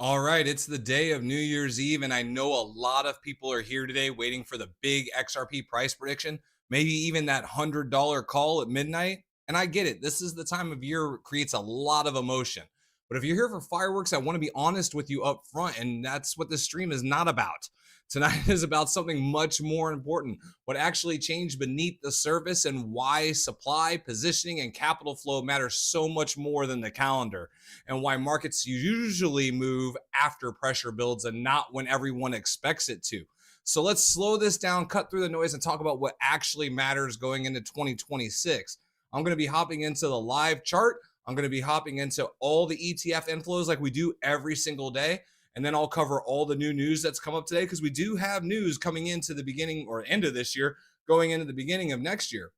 All right, it's the day of New Year's Eve, and I know a lot of people are here today waiting for the big XRP price prediction, maybe even that $100 call at midnight. And I get it. This is the time of year creates a lot of emotion. But if you're here for fireworks, I want to be honest with you up front, and that's what this stream is not about. Tonight is about something much more important, what actually changed beneath the surface and why supply, positioning, and capital flow matter so much more than the calendar, and why markets usually move after pressure builds and not when everyone expects it to. So let's slow this down, cut through the noise, and talk about what actually matters going into 2026. I'm going to be hopping into the live chart. I'm going to be hopping into all the ETF inflows like we do every single day. And then I'll cover all the new news that's come up today because we do have news coming into the beginning or end of this year, going into the beginning of next year.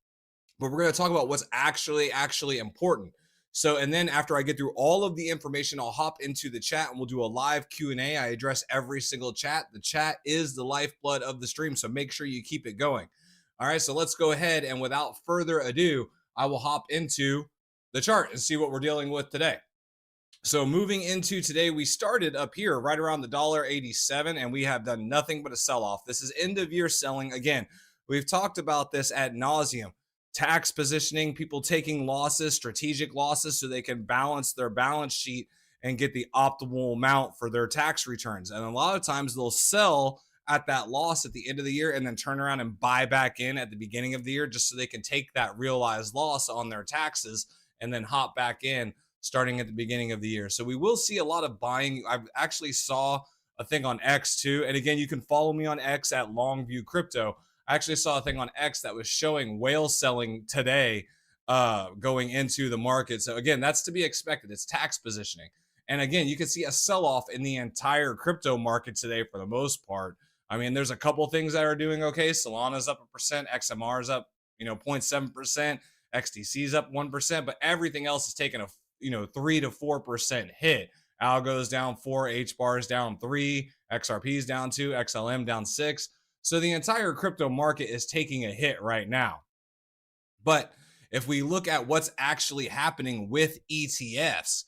But we're going to talk about what's actually important. So, and then after I get through all of the information, I'll hop into the chat and we'll do a live Q&A. I address every single chat. The chat is the lifeblood of the stream, so make sure you keep it going. All right, so let's go ahead and without further ado, I will hop into the chart and see what we're dealing with today. So moving into today, we started up here right around the $1.87, and we have done nothing but a sell-off. This is end of year selling. Again, we've talked about this ad nauseum. Tax positioning, people taking losses, strategic losses, so they can balance their balance sheet and get the optimal amount for their tax returns. And a lot of times they'll sell at that loss at the end of the year and then turn around and buy back in at the beginning of the year just so they can take that realized loss on their taxes and then hop back in starting at the beginning of the year. So we will see a lot of buying. I actually saw a thing on X too. And again, you can follow me on X at Longview Crypto. I actually saw a thing on X that was showing whale selling today going into the market. So again, that's to be expected. It's tax positioning. And again, you can see a sell-off in the entire crypto market today for the most part. I mean, there's a couple things that are doing okay. Solana's up 1%, XMR is up, 0.7%, XTC's up 1%, but everything else is taking a 3 to 4% hit. Algo's down 4, HBAR's down 3, XRP's down 2, XLM down 6. So the entire crypto market is taking a hit right now. But if we look at what's actually happening with ETFs,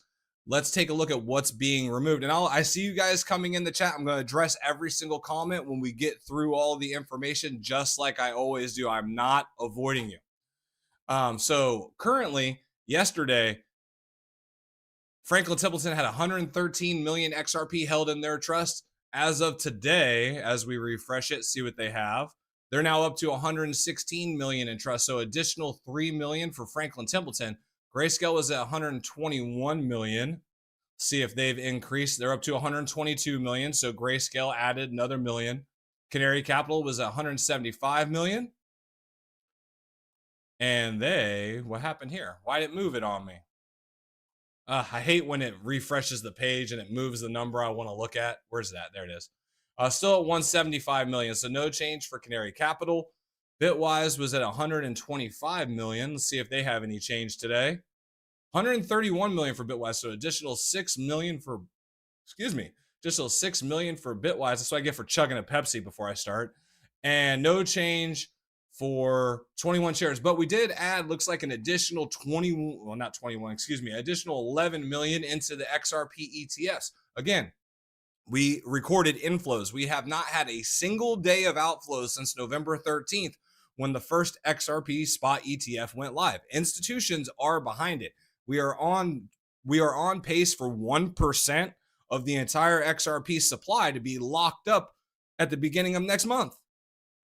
let's take a look at what's being removed. And I see you guys coming in the chat. I'm going to address every single comment when we get through all the information, just like I always do. I'm not avoiding you. So currently, yesterday, Franklin Templeton had 113 million XRP held in their trust. As of today, as we refresh it, see what they have, they're now up to 116 million in trust. So additional 3 million for Franklin Templeton. Grayscale was at 121 million. See if they've increased. They're up to 122 million. So Grayscale added another million. Canary Capital was at 175 million. And what happened here? Why did it move it on me? I hate when it refreshes the page and it moves the number I want to look at. Where's that? There it is. Still at 175 million. So no change for Canary Capital. Bitwise was at 125 million. Let's see if they have any change today. 131 million for Bitwise. So additional 6 million for, additional 6 million for Bitwise. That's what I get for chugging a Pepsi before I start. And no change for 21 shares, but we did add, looks like an additional 20, well, not 21, additional 11 million into the XRP ETFs. Again, we recorded inflows. We have not had a single day of outflows since November 13th when the first XRP spot ETF went live. Institutions are behind it. We are on pace for 1% of the entire XRP supply to be locked up at the beginning of next month.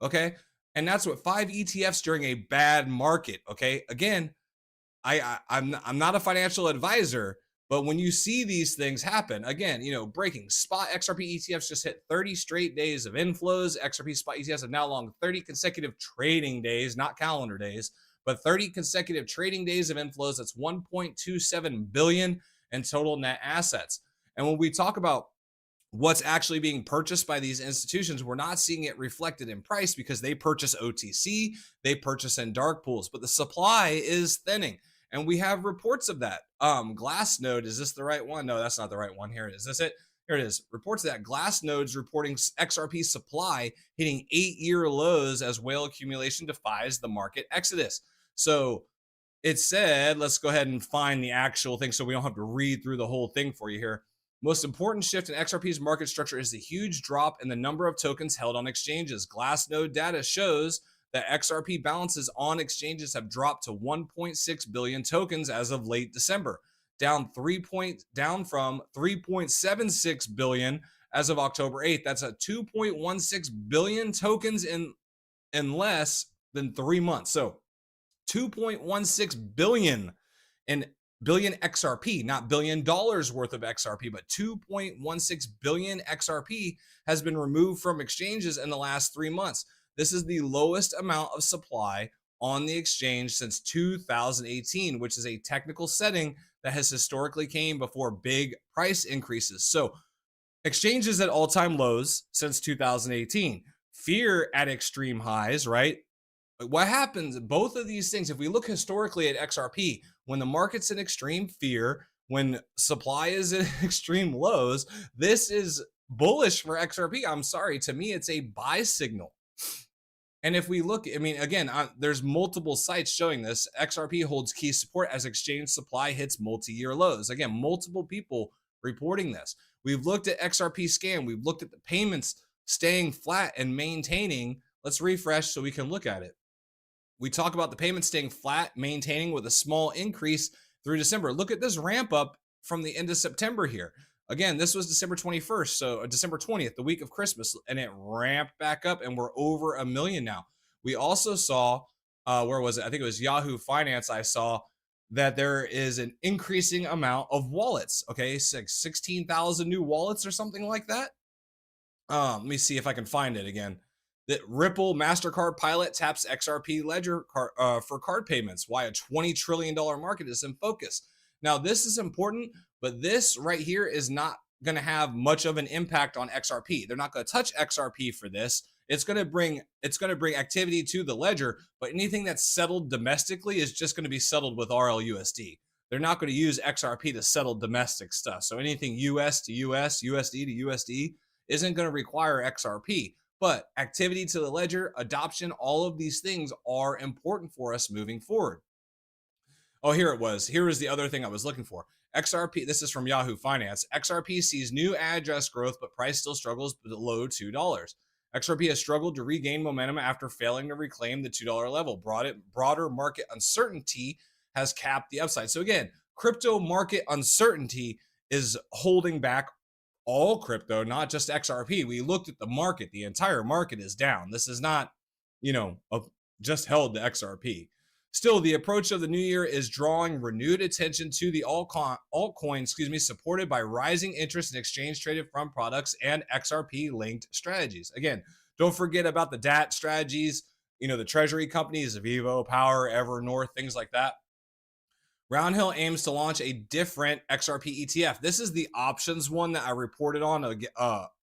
Okay? And that's what 5 ETFs during a bad market. Okay. Again, I'm not a financial advisor, but when you see these things happen, again, breaking spot XRP ETFs just hit 30 straight days of inflows. XRP spot ETFs have now long 30 consecutive trading days, not calendar days, but 30 consecutive trading days of inflows. That's 1.27 billion in total net assets. And when we talk about what's actually being purchased by these institutions, we're not seeing it reflected in price because they purchase OTC, they purchase in dark pools, but the supply is thinning. And we have reports of that. Glassnode, is this the right one? No, that's not the right one. Here it is. Is this it? Here it is. Reports that Glassnode's reporting XRP supply hitting 8-year lows as whale accumulation defies the market exodus. So it said, let's go ahead and find the actual thing so we don't have to read through the whole thing for you here. Most important shift in XRP's market structure is the huge drop in the number of tokens held on exchanges. Glassnode data shows that XRP balances on exchanges have dropped to 1.6 billion tokens as of late December, down from 3.76 billion as of October 8th. That's a 2.16 billion tokens in less than 3 months. So 2.16 billion in billion XRP, not $1 billion worth of XRP, but 2.16 billion XRP has been removed from exchanges in the last 3 months. This is the lowest amount of supply on the exchange since 2018, which is a technical setting that has historically came before big price increases. So exchanges at all-time lows since 2018, fear at extreme highs, right? What happens, both of these things, if we look historically at XRP, when the market's in extreme fear, when supply is at extreme lows, this is bullish for XRP. I'm sorry, to me, it's a buy signal. And if we look, I mean, again, there's multiple sites showing this. XRP holds key support as exchange supply hits multi-year lows. Again, multiple people reporting this. We've looked at XRP scan. We've looked at the payments staying flat and maintaining. Let's refresh so we can look at it. We talk about the payments staying flat, maintaining with a small increase through December. Look at this ramp up from the end of September here. Again, this was December 21st, so December 20th, the week of Christmas, and it ramped back up, and we're over 1 million now. We also saw, where was it? I think it was Yahoo Finance. I saw that there is an increasing amount of wallets. Okay, 16,000 new wallets or something like that. Let me see if I can find it again. That Ripple MasterCard Pilot taps XRP Ledger for card payments. Why a $20 trillion market is in focus. Now, this is important, but this right here is not going to have much of an impact on XRP. They're not going to touch XRP for this. It's going to bring activity to the ledger, but anything that's settled domestically is just going to be settled with RLUSD. They're not going to use XRP to settle domestic stuff. So anything US to US, USD to USD isn't going to require XRP. But activity to the ledger, adoption, all of these things are important for us moving forward. Oh, here it was. Here was the other thing I was looking for. XRP, this is from Yahoo Finance. XRP sees new address growth, but price still struggles below $2. XRP has struggled to regain momentum after failing to reclaim the $2 level. Broader market uncertainty has capped the upside. So again, crypto market uncertainty is holding back all crypto, not just XRP. We looked at the market. The entire market is down. This is not, just held to XRP. Still, the approach of the new year is drawing renewed attention to the altcoin, supported by rising interest in exchange-traded fund products and XRP-linked strategies. Again, don't forget about the DAT strategies, the treasury companies, Vivo, Power, Evernorth, things like that. Roundhill aims to launch a different XRP ETF. This is the options one that I reported on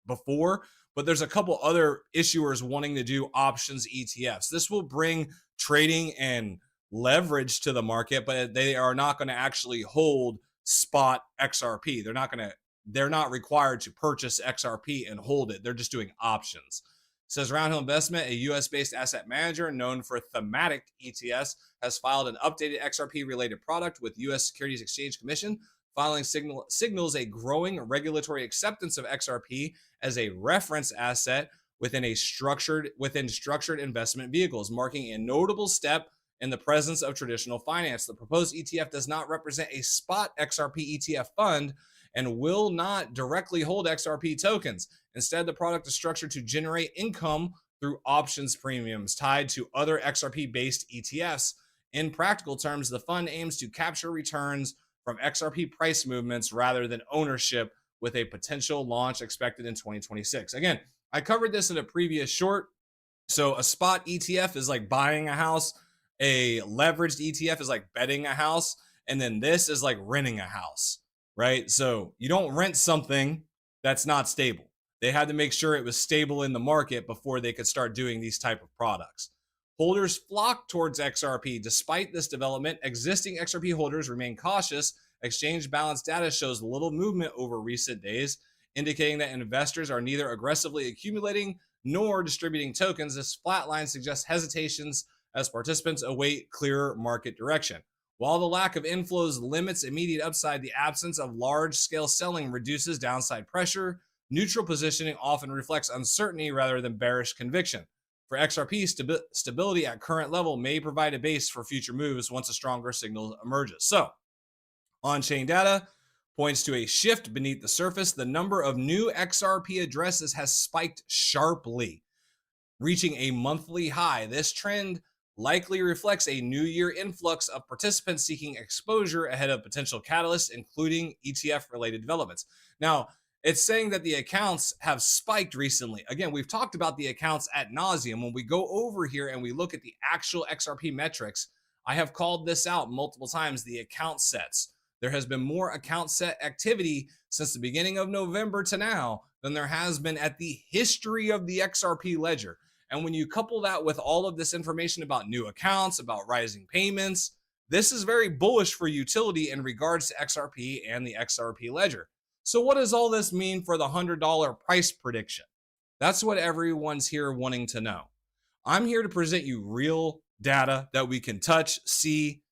before, but there's a couple other issuers wanting to do options ETFs. This will bring trading and leverage to the market, but they are not going to actually hold spot XRP. They're not required to purchase XRP and hold it. They're just doing options. Says Roundhill Investment, a US-based asset manager known for thematic ETFs, has filed an updated XRP-related product with US Securities Exchange Commission. Filing signals a growing regulatory acceptance of XRP as a reference asset within structured investment vehicles, marking a notable step in the presence of traditional finance. The proposed ETF does not represent a spot XRP ETF fund and will not directly hold XRP tokens. Instead, the product is structured to generate income through options premiums tied to other XRP-based ETFs. In practical terms, the fund aims to capture returns from XRP price movements rather than ownership, with a potential launch expected in 2026. Again, I covered this in a previous short. So a spot ETF is like buying a house. A leveraged ETF is like betting a house. And then this is like renting a house, right? So you don't rent something that's not stable. They had to make sure it was stable in the market before they could start doing these type of products. Holders flock towards XRP. Despite this development, existing XRP holders remain cautious. Exchange balance data shows little movement over recent days, indicating that investors are neither aggressively accumulating nor distributing tokens. This flat line suggests hesitations as participants await clearer market direction. While the lack of inflows limits immediate upside, the absence of large scale selling reduces downside pressure. Neutral positioning often reflects uncertainty rather than bearish conviction. For XRP, stability at current level may provide a base for future moves once a stronger signal emerges. So, on chain data points to a shift beneath the surface. The number of new XRP addresses has spiked sharply, reaching a monthly high. This trend likely reflects a new year influx of participants seeking exposure ahead of potential catalysts, including ETF related developments. Now, it's saying that the accounts have spiked recently. Again, we've talked about the accounts at nauseum. When we go over here and we look at the actual XRP metrics, I have called this out multiple times, the account sets. There has been more account set activity since the beginning of November to now than there has been at the history of the XRP ledger. And when you couple that with all of this information about new accounts, about rising payments, this is very bullish for utility in regards to XRP and the XRP ledger. So, what does all this mean for the $100 price prediction? That's what everyone's here wanting to know. I'm here to present you real data that we can touch, see.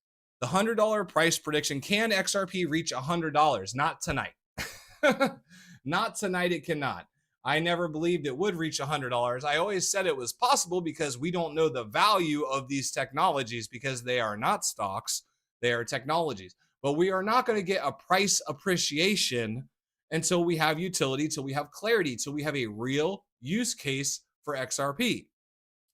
The $100 price prediction, can XRP reach $100? Not tonight. Not tonight, it cannot. I never believed it would reach $100. I always said it was possible because we don't know the value of these technologies because they are not stocks, they are technologies. But we are not going to get a price appreciation until we have utility, till we have clarity, till we have a real use case for XRP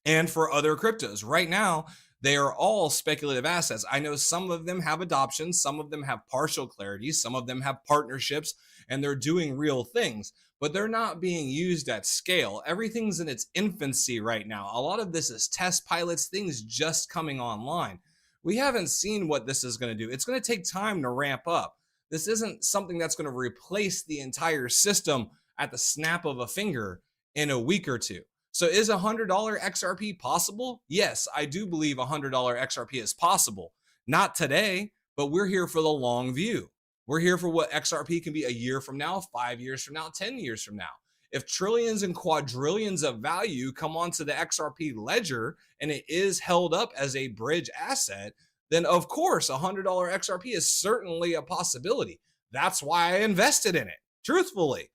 and for other cryptos. Right now, they are all speculative assets. I know some of them have adoption, some of them have partial clarity, some of them have partnerships, and they're doing real things, but they're not being used at scale. Everything's in its infancy right now. A lot of this is test pilots, things just coming online. We haven't seen what this is going to do. It's going to take time to ramp up. This isn't something that's going to replace the entire system at the snap of a finger in a week or two. So is $100 XRP possible? Yes, I do believe $100 XRP is possible. Not today, but we're here for the long view. We're here for what XRP can be a year from now, 5 years from now, 10 years from now. If trillions and quadrillions of value come onto the XRP ledger and it is held up as a bridge asset, then of course $100 XRP is certainly a possibility. That's why I invested in it, truthfully.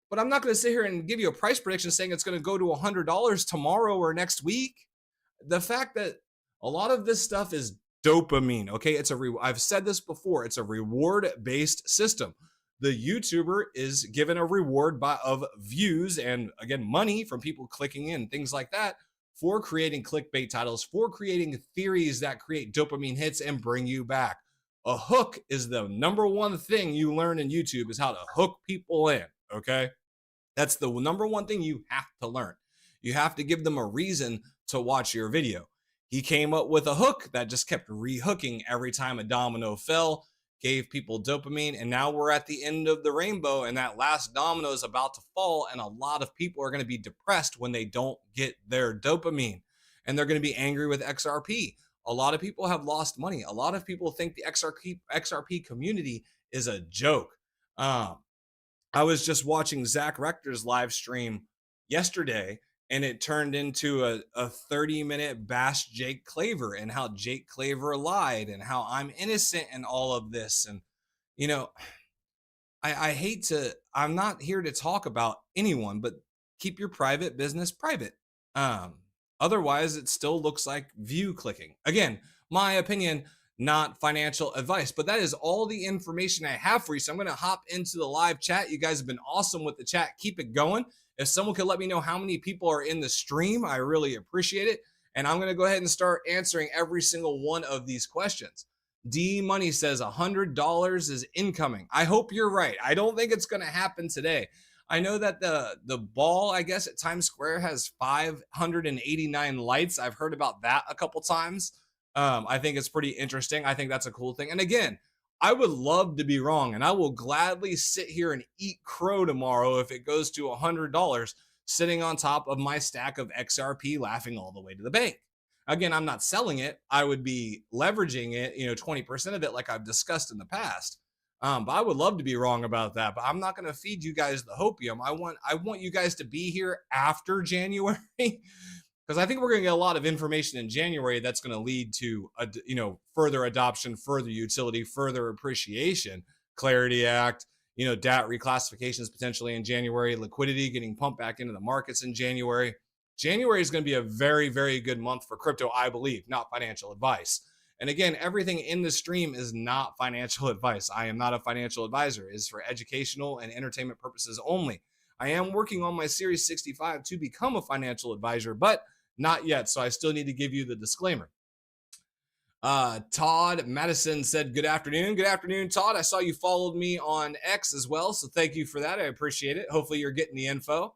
But I'm not going to sit here and give you a price prediction saying it's going to go to $100 tomorrow or next week. The fact that a lot of this stuff is dopamine, okay? I've said this before, it's a reward-based system. The YouTuber is given a reward of views and, again, money from people clicking in, things like that, for creating clickbait titles, for creating theories that create dopamine hits and bring you back. A hook is the number one thing you learn in YouTube, is how to hook people in, okay? That's the number one thing you have to learn. You have to give them a reason to watch your video. He came up with a hook that just kept re-hooking every time a domino fell, gave people dopamine, and now we're at the end of the rainbow, and that last domino is about to fall, and a lot of people are going to be depressed when they don't get their dopamine, and they're going to be angry with XRP. A lot of people have lost money. A lot of people think the XRP community is a joke. I was just watching Zach Rector's live stream yesterday, and it turned into a 30-minute bash Jake Claver and how Jake Claver lied and how I'm innocent in all of this. And, you know, I hate to, I'm not here to talk about anyone, but keep your private business private. Otherwise, it still looks like view clicking. Again, my opinion, not financial advice, but that is all the information I have for you. So I'm going to hop into the live chat. You guys have been awesome with the chat. Keep it going. If someone could let me know how many people are in the stream, I really appreciate it. And I'm going to go ahead and start answering every single one of these questions. D Money says $100 is incoming. I hope you're right. I don't think it's going to happen today. I know that the ball, I guess, at Times Square has 589 lights. I've heard about that a couple times. I think it's pretty interesting. I think that's a cool thing. And again, I would love to be wrong, and I will gladly sit here and eat crow tomorrow if it goes to $100 sitting on top of my stack of XRP laughing all the way to the bank. Again, I'm not selling it. I would be leveraging it, 20% of it like I've discussed in the past. But I would love to be wrong about that, but I'm not going to feed you guys the hopium. I want you guys to be here after January because I think we're going to get a lot of information in January that's going to lead to further adoption, further utility, further appreciation. Clarity Act, debt reclassifications potentially in January, liquidity getting pumped back into the markets in January. January is going to be a very, very good month for crypto, I believe, not financial advice. And again, everything in the stream is not financial advice. I am not a financial advisor. It is for educational and entertainment purposes only. I am working on my Series 65 to become a financial advisor, but not yet. So I still need to give you the disclaimer. Todd Madison said, good afternoon. Good afternoon, Todd. I saw you followed me on X as well. So thank you for that. I appreciate it. Hopefully you're getting the info.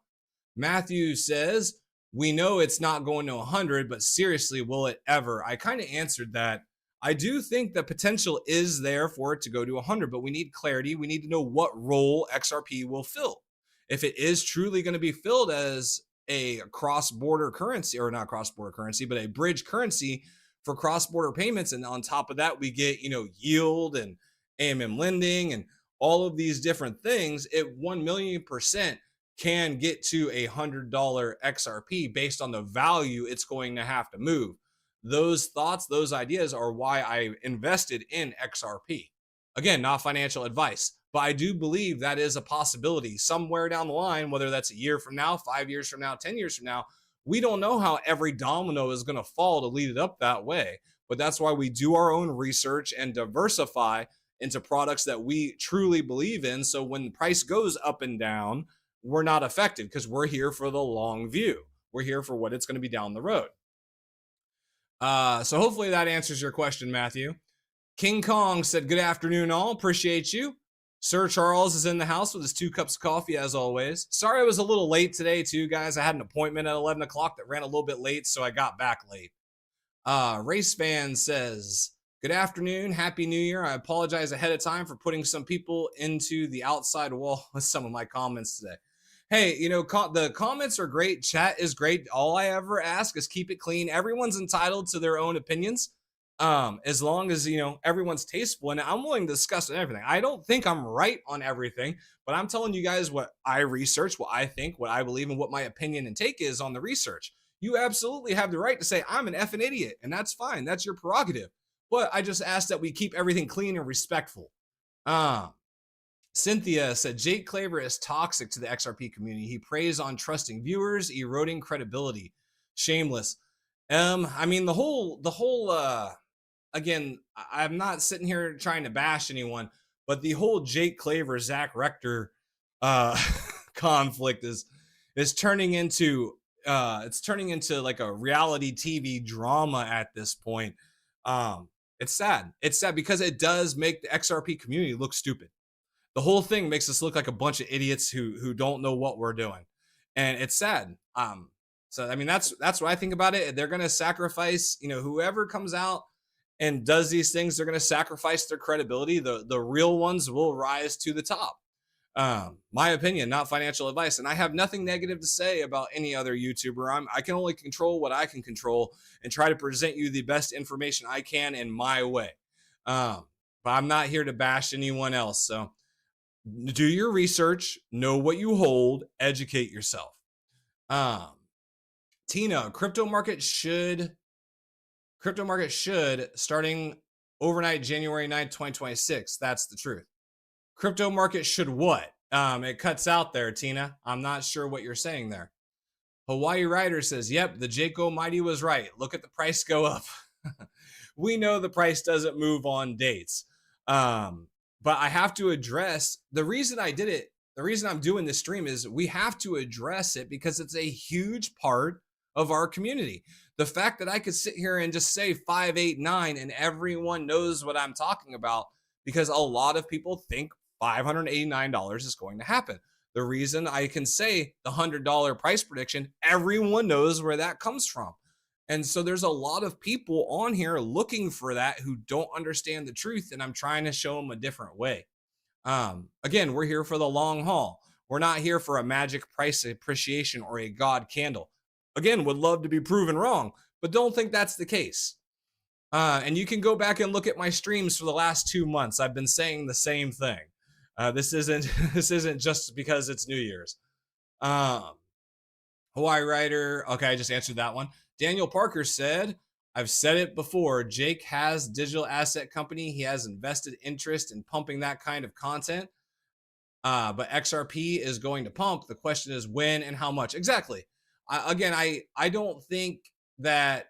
Matthew says, we know it's not going to 100, but seriously, will it ever? I kind of answered that. I do think the potential is there for it to go to 100, but we need clarity. We need to know what role XRP will fill. If it is truly going to be filled as a cross-border currency, or not cross-border currency, but a bridge currency for cross-border payments, and on top of that, we get, yield and AMM lending and all of these different things, it 1,000,000% can get to $100 XRP based on the value it's going to have to move. Those thoughts, those ideas are why I invested in XRP. Again, not financial advice, but I do believe that is a possibility somewhere down the line, whether that's a year from now, 5 years from now, 10 years from now. We don't know how every domino is going to fall to lead it up that way, but that's why we do our own research and diversify into products that we truly believe in. So when the price goes up and down, we're not affected because we're here for the long view. We're here for what it's going to be down the road. So hopefully that answers your question, Matthew. King Kong said, good afternoon, all. Appreciate you. Sir Charles is in the house with his 2 cups of coffee, as always. Sorry I was a little late today, too, guys. I had an appointment at 11 o'clock that ran a little bit late, so I got back late. Race Fan says, good afternoon. Happy New Year. I apologize ahead of time for putting some people into the outside wall with some of my comments today. Hey, the comments are great. Chat is great. All I ever ask is keep it clean. Everyone's entitled to their own opinions. As long as, everyone's tasteful, and I'm willing to discuss everything. I don't think I'm right on everything, but I'm telling you guys what I research, what I think, what I believe, and what my opinion and take is on the research. You absolutely have the right to say I'm an effing idiot, and that's fine. That's your prerogative. But I just ask that we keep everything clean and respectful. Cynthia said, Jake Claver is toxic to the XRP community. He preys on trusting viewers, eroding credibility. Shameless. I mean, the whole, again, I'm not sitting here trying to bash anyone, but the whole Jake Claver, Zach Rector, conflict is turning into, it's turning into like a reality TV drama at this point. It's sad. It's sad because it does make the XRP community look stupid. The whole thing makes us look like a bunch of idiots who don't know what we're doing, and it's sad. So I mean, that's what I think about it. They're going to sacrifice, whoever comes out and does these things, they're going to sacrifice their credibility. The real ones will rise to the top. My opinion, not financial advice, and I have nothing negative to say about any other YouTuber. I can only control what I can control and try to present you the best information I can in my way. But I'm not here to bash anyone else. So do your research, know what you hold, educate yourself. Tina, crypto market should starting overnight January 9th, 2026. That's the truth. Crypto market should what? It cuts out there, Tina. I'm not sure what you're saying there. Hawaii Rider says, yep, the Jake Almighty was right. Look at the price go up. We know the price doesn't move on dates. But I have to address the reason I did it. The reason I'm doing this stream is we have to address it because it's a huge part of our community. The fact that I could sit here and just say 589 and everyone knows what I'm talking about because a lot of people think $589 is going to happen. The reason I can say the $100 price prediction, everyone knows where that comes from. And so there's a lot of people on here looking for that who don't understand the truth, and I'm trying to show them a different way. Again, we're here for the long haul. We're not here for a magic price appreciation or a God candle. Again, would love to be proven wrong, but don't think that's the case. And you can go back and look at my streams for the last 2 months. I've been saying the same thing. This isn't just because it's New Year's. Hawaii Rider. Okay, I just answered that one. Daniel Parker said, I've said it before. Jake has digital asset company. He has invested interest in pumping that kind of content. But XRP is going to pump. The question is when and how much. Exactly. I don't think that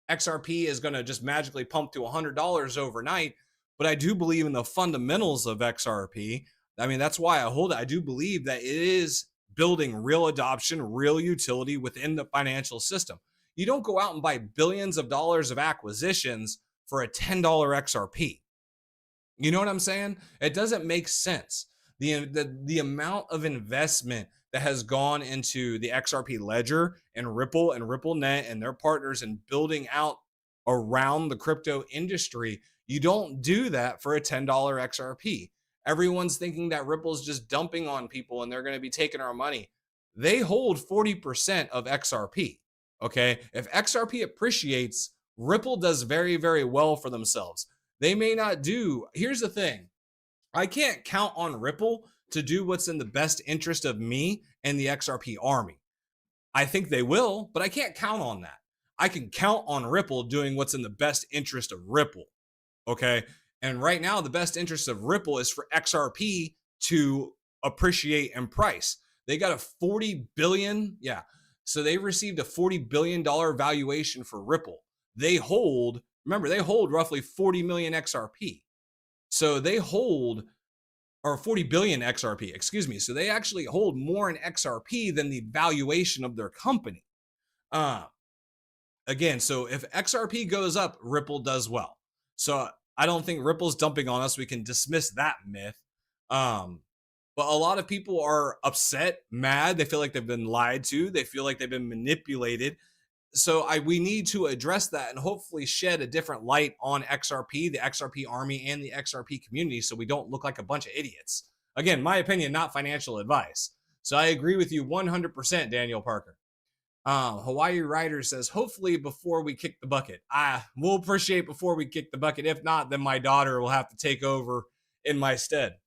XRP is going to just magically pump to $100 overnight, but I do believe in the fundamentals of XRP. I mean, that's why I hold it. I do believe that it is building real adoption, real utility within the financial system. You don't go out and buy billions of dollars of acquisitions for a $10 XRP. You know what I'm saying? It doesn't make sense. The amount of investment that has gone into the XRP ledger and RippleNet and their partners in building out around the crypto industry, you don't do that for a $10 XRP. Everyone's thinking that Ripple's just dumping on people and they're going to be taking our money. They hold 40% of XRP. Okay. If XRP appreciates, Ripple does very, very well for themselves. They may not do. Here's the thing. I can't count on Ripple to do what's in the best interest of me and the XRP army. I think they will, but I can't count on that. I can count on Ripple doing what's in the best interest of Ripple. Okay. And right now, the best interest of Ripple is for XRP to appreciate in price. They got a 40 billion. Yeah. So they received a $40 billion valuation for Ripple. They hold, remember, they hold roughly 40 million XRP. So they hold, or 40 billion XRP, excuse me. So they actually hold more in XRP than the valuation of their company. Again, so if XRP goes up, Ripple does well. So I don't think Ripple's dumping on us. We can dismiss that myth. But a lot of people are upset, mad. They feel like they've been lied to. They feel like they've been manipulated. So we need to address that and hopefully shed a different light on XRP, the XRP army, and the XRP community so we don't look like a bunch of idiots. Again, my opinion, not financial advice. So I agree with you 100%, Daniel Parker. Hawaii Rider says, hopefully before we kick the bucket. We'll appreciate before we kick the bucket. If not, then my daughter will have to take over in my stead.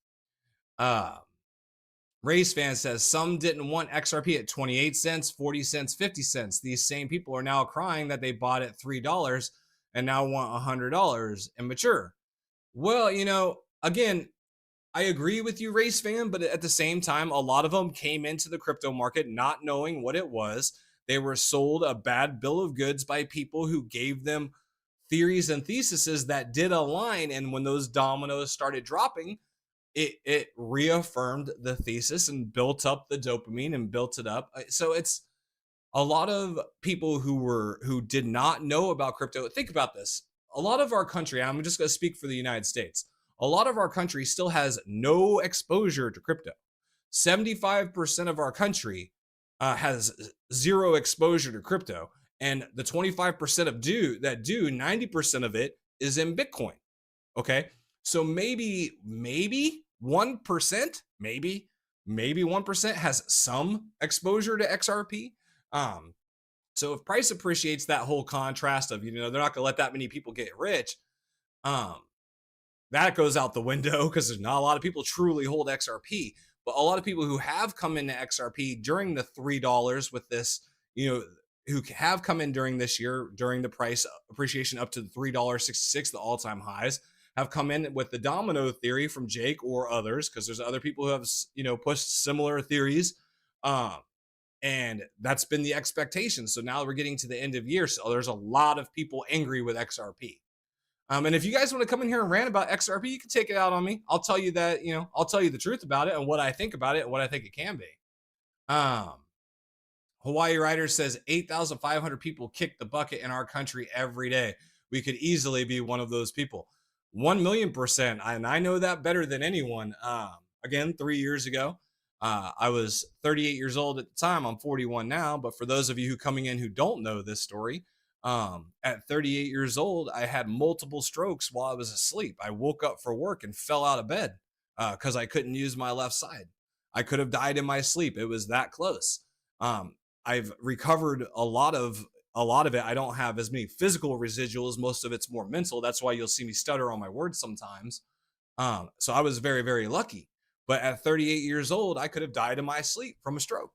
Race fan says some didn't want XRP at 28 cents, 40 cents, 50 cents. These same people are now crying that they bought at $3 and now want $100 and mature. Well, again, I agree with you, race fan, but at the same time, a lot of them came into the crypto market not knowing what it was. They were sold a bad bill of goods by people who gave them theories and theses that did align. And when those dominoes started dropping, it reaffirmed the thesis and built up the dopamine and built it up. So it's a lot of people who did not know about crypto. Think about this. A lot of our country, I'm just going to speak for the United States. A lot of our country still has no exposure to crypto. 75% of our country has zero exposure to crypto. And the 25% of that do, 90% of it is in Bitcoin. Okay. So maybe 1%, maybe 1% has some exposure to XRP. So if price appreciates, that whole contrast of, they're not going to let that many people get rich. That goes out the window because there's not a lot of people truly hold XRP, but a lot of people who have come into XRP during the $3 with this, who have come in during this year, during the price appreciation up to the $3.66, the all-time highs, have come in with the domino theory from Jake or others, because there's other people who have, pushed similar theories. And that's been the expectation. So now we're getting to the end of year. So there's a lot of people angry with XRP. And if you guys want to come in here and rant about XRP, you can take it out on me. I'll tell you that, I'll tell you the truth about it and what I think about it and what I think it can be. Hawaii Rider says 8,500 people kick the bucket in our country every day. We could easily be one of those people. 1,000,000%. And I know that better than anyone. Again, 3 years ago, I was 38 years old at the time. I'm 41 now. But for those of you who coming in who don't know this story, at 38 years old, I had multiple strokes while I was asleep. I woke up for work and fell out of bed because I couldn't use my left side. I could have died in my sleep. It was that close. I've recovered a lot of it. I don't have as many physical residuals. Most of it's more mental. That's why you'll see me stutter on my words sometimes. So I was very, very lucky. But at 38 years old, I could have died in my sleep from a stroke.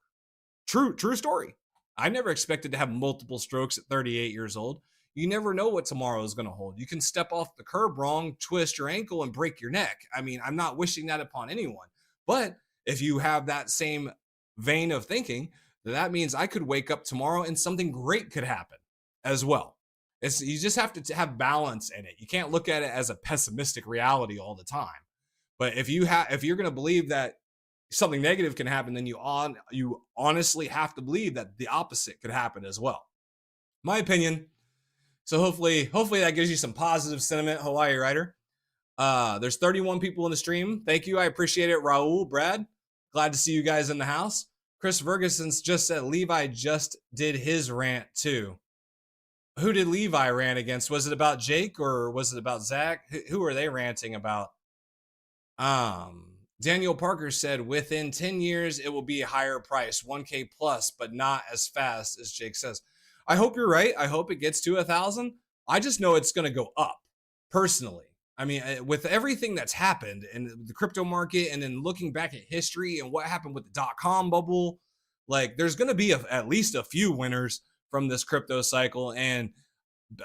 True story. I never expected to have multiple strokes at 38 years old. You never know what tomorrow is going to hold. You can step off the curb wrong, twist your ankle, and break your neck. I mean, I'm not wishing that upon anyone. But if you have that same vein of thinking, that means I could wake up tomorrow and something great could happen as well. You just have to have balance in it. You can't look at it as a pessimistic reality all the time. But if you're going to believe that something negative can happen, then you honestly have to believe that the opposite could happen as well. My opinion. So hopefully that gives you some positive sentiment, Hawaii Rider. There's 31 people in the stream. Thank you. I appreciate it. Raul, Brad, glad to see you guys in the house. Chris Ferguson's just said Levi just did his rant too. Who did Levi rant against? Was it about Jake or was it about Zach? Who are they ranting about? Daniel Parker said within 10 years, it will be a higher price, 1K plus, but not as fast as Jake says. I hope you're right. I hope it gets to 1,000. I just know it's going to go up personally. I mean, with everything that's happened in the crypto market and then looking back at history and what happened with the .com bubble, like there's going to be at least a few winners from this crypto cycle. And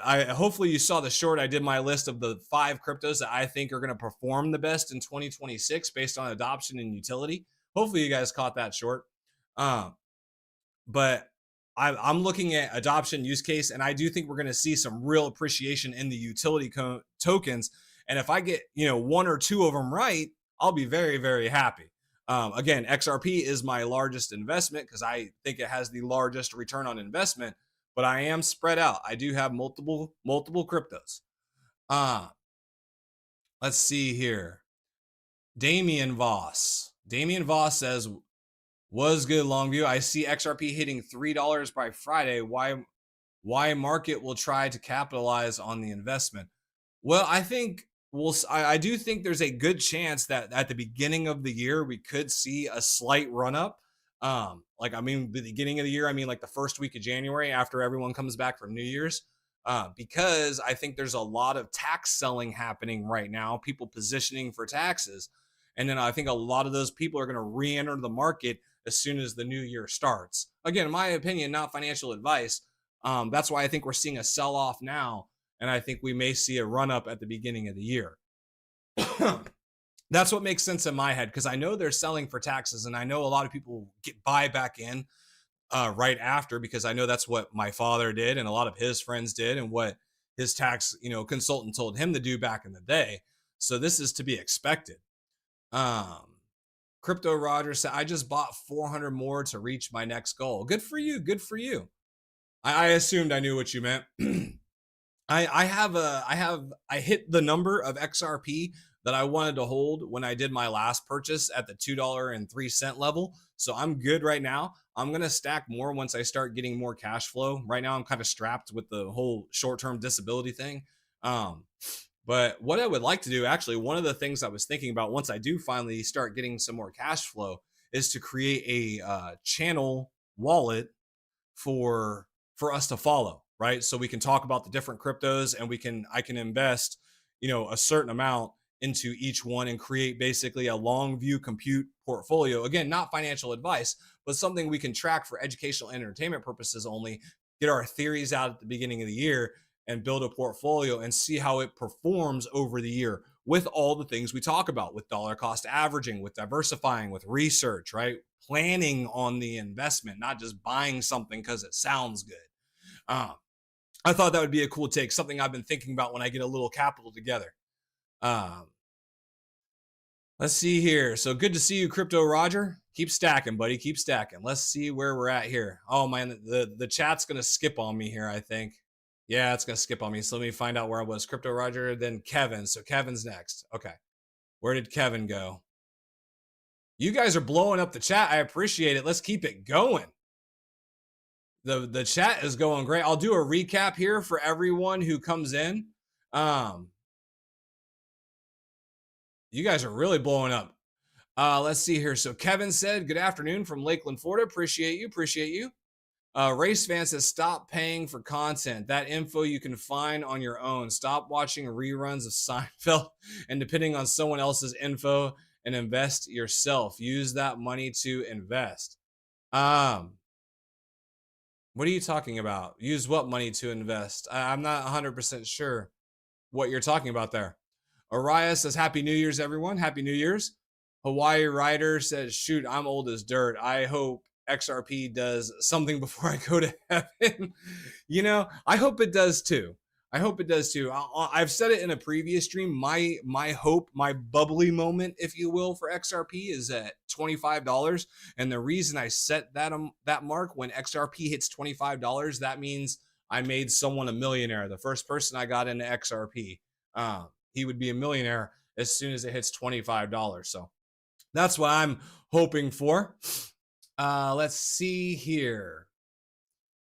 hopefully you saw the short. I did my list of the 5 cryptos that I think are going to perform the best in 2026 based on adoption and utility. Hopefully you guys caught that short. But I'm looking at adoption use case, and I do think we're going to see some real appreciation in the utility tokens. And if I get 1 or 2 of them right, I'll be very, very happy. Again, XRP is my largest investment because I think it has the largest return on investment. But I am spread out. I do have multiple cryptos. Let's see here. Damian Voss says, was good, Longview. I see XRP hitting $3 by Friday. Why market will try to capitalize on the investment? Well, I do think there's a good chance that at the beginning of the year we could see a slight run up. The beginning of the year, like the first week of January after everyone comes back from New Year's, because I think there's a lot of tax selling happening right now, people positioning for taxes. And then I think a lot of those people are going to re-enter the market as soon as the new year starts. Again, in my opinion, not financial advice. That's why I think we're seeing a sell-off now. And I think we may see a run up at the beginning of the year. That's what makes sense in my head, because I know they're selling for taxes, and I know a lot of people buy back in right after, because I know that's what my father did and a lot of his friends did, and what his tax consultant told him to do back in the day. So this is to be expected. Crypto Roger said, I just bought 400 more to reach my next goal. Good for you. Good for you. I assumed I knew what you meant. I hit the number of XRP that I wanted to hold when I did my last purchase at the $2.03 level. So I'm good right now. I'm going to stack more once I start getting more cash flow. Right now, I'm kind of strapped with the whole short-term disability thing. But what I would like to do, actually, one of the things I was thinking about once I do finally start getting some more cash flow is to create a channel wallet for us to follow, right? So we can talk about the different cryptos, and I can invest, a certain amount into each one and create basically a long view compute portfolio. Again, not financial advice, but something we can track for educational and entertainment purposes only, get our theories out at the beginning of the year and build a portfolio and see how it performs over the year with all the things we talk about, with dollar cost averaging, with diversifying, with research, right? Planning on the investment, not just buying something because it sounds good. I thought that would be a cool take, something I've been thinking about when I get a little capital together. Let's see here. So good to see you, Crypto Roger. Keep stacking, buddy. Keep stacking. Let's see where we're at here. Oh man, the chat's gonna skip on me here, I think. Yeah, it's gonna skip on me. So let me find out where I was. Crypto Roger, then Kevin. So Kevin's next. Okay. Where did Kevin go? You guys are blowing up the chat. I appreciate it. Let's keep it going. The chat is going great. I'll do a recap here for everyone who comes in. You guys are really blowing up. Let's see here. So Kevin said, good afternoon from Lakeland, Florida. Appreciate you. Appreciate you. Race Fan says, stop paying for content. That info you can find on your own. Stop watching reruns of Seinfeld and depending on someone else's info, and invest yourself. Use that money to invest. What are you talking about? Use what money to invest? I'm not 100% sure what you're talking about there. Araya says, Happy New Year's, everyone. Happy New Year's. Hawaii Rider says, Shoot, I'm old as dirt. I hope XRP does something before I go to heaven. I hope it does too. I hope it does too. I've said it in a previous stream. My hope, my bubbly moment, if you will, for XRP is at $25. And the reason I set that mark when XRP hits $25, that means I made someone a millionaire. The first person I got into XRP, he would be a millionaire as soon as it hits $25. So that's what I'm hoping for. Let's see here.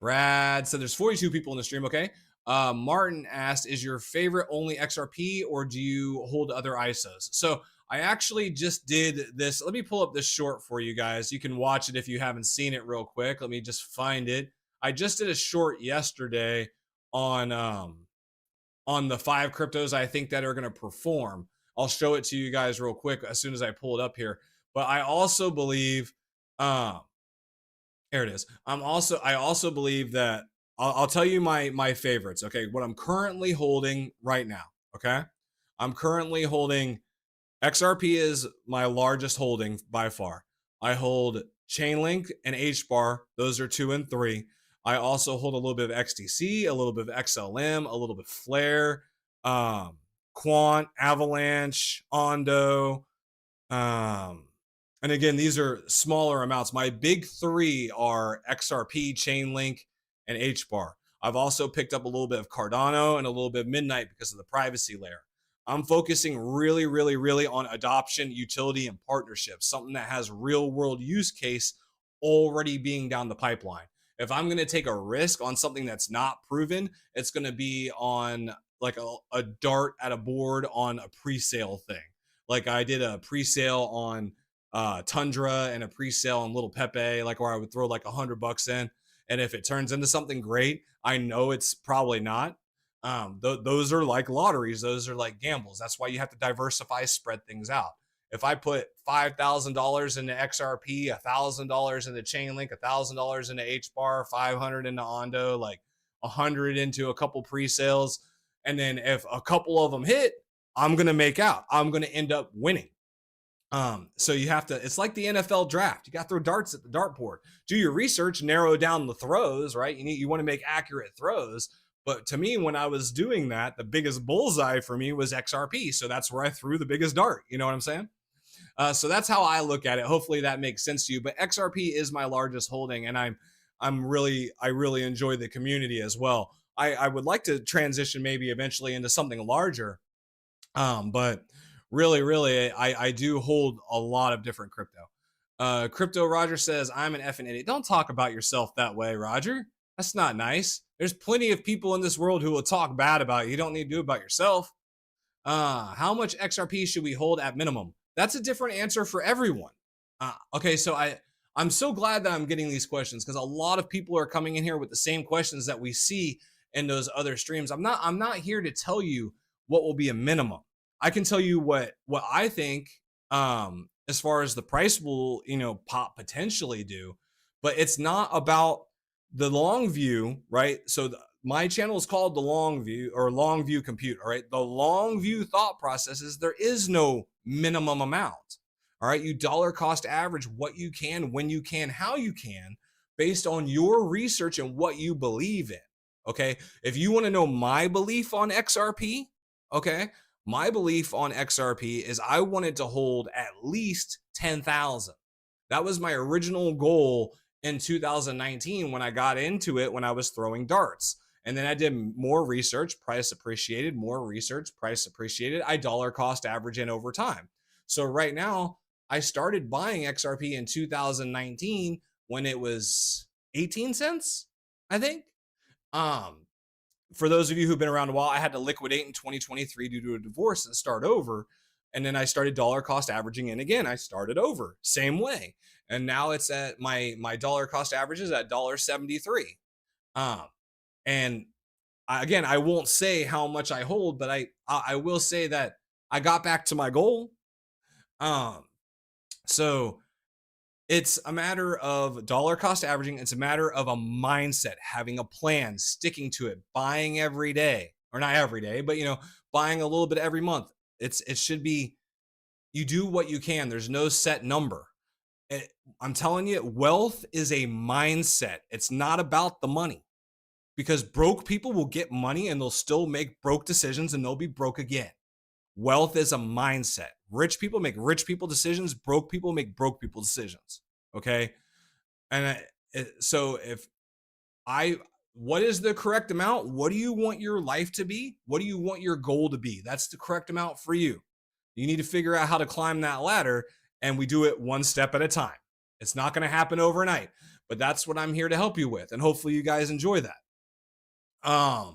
Brad said there's 42 people in the stream. Okay. Martin asked, is your favorite only XRP or do you hold other ISOs? So I actually just did this. Let me pull up this short for you guys. You can watch it if you haven't seen it real quick. Let me just find it. I just did a short yesterday on the 5 cryptos I think that are going to perform. I'll show it to you guys real quick as soon as I pull it up here. But I also believe, here it is. I also believe that I'll tell you my favorites. Okay, what I'm currently holding right now. Okay, I'm currently holding XRP is my largest holding by far. I hold Chainlink and HBAR. Those are 2 and 3. I also hold a little bit of XTC, a little bit of XLM, a little bit of Flare, Quant, Avalanche, Ondo. And again, these are smaller amounts. My big 3 are XRP, Chainlink, and HBAR. I've also picked up a little bit of Cardano and a little bit of Midnight because of the privacy layer. I'm focusing really, really, really on adoption, utility, and partnerships, something that has real world use case already being down the pipeline. If I'm going to take a risk on something that's not proven, it's going to be on like a dart at a board on a pre-sale thing. Like I did a pre-sale on Tundra and a pre-sale on Little Pepe, like where I would throw like $100 in. And if it turns into something great, I know it's probably not. Those are like lotteries. Those are like gambles. That's why you have to diversify, spread things out. If I put $5,000 into XRP, $1,000 into Chainlink, $1,000 into HBAR, 500 into Ondo, like 100 into a couple pre-sales, and then if a couple of them hit, I'm gonna make out. I'm gonna end up winning. So you have to, it's like the NFL draft. You got to throw darts at the dartboard. Do your research, narrow down the throws, right? You want to make accurate throws. But to me, when I was doing that, the biggest bullseye for me was XRP. So that's where I threw the biggest dart. You know what I'm saying? So that's how I look at it. Hopefully that makes sense to you. But XRP is my largest holding, and I really enjoy the community as well. I would like to transition maybe eventually into something larger. But really, I do hold a lot of different crypto. Crypto Roger says, I'm an effing idiot. Don't talk about yourself that way, Roger. That's not nice. There's plenty of people in this world who will talk bad about you. You don't need to do it about yourself. How much XRP should we hold at minimum? That's a different answer for everyone. Okay, so I'm so glad that I'm getting these questions because a lot of people are coming in here with the same questions that we see in those other streams. I'm not here to tell you what will be a minimum. I can tell you what I think as far as the price will, pop potentially do, but it's not about the long view, right? So my channel is called the long view or long view compute. All right. The long view thought process is there is no minimum amount. All right. You dollar cost average what you can, when you can, how you can, based on your research and what you believe in. Okay. If you want to know my belief on XRP, okay, my belief on XRP is I wanted to hold at least 10,000. That was my original goal in 2019 when I got into it, when I was throwing darts. And then I did more research, price appreciated, more research, price appreciated. I dollar cost average in over time. So right now, I started buying XRP in 2019 when it was 18 cents, I think. For those of you who've been around a while, I had to liquidate in 2023 due to a divorce and start over. And then I started dollar cost averaging. And again, I started over same way. And now it's at my dollar cost average is at $1.73. And again, I won't say how much I hold, but I will say that I got back to my goal. So It's a matter of dollar cost averaging. It's a matter of a mindset, having a plan, sticking to it, buying every day, or not every day, but buying a little bit every month. It should be, you do what you can. There's no set number. It, I'm telling you, wealth is a mindset. It's not about the money, because broke people will get money and they'll still make broke decisions and they'll be broke again. Wealth is a mindset. Rich people make rich people decisions. Broke people make broke people decisions. Okay. And so if I, what is the correct amount? What do you want your life to be? What do you want your goal to be? That's the correct amount for you. You need to figure out how to climb that ladder, and we do it one step at a time. It's not going to happen overnight, but that's what I'm here to help you with. And hopefully you guys enjoy that.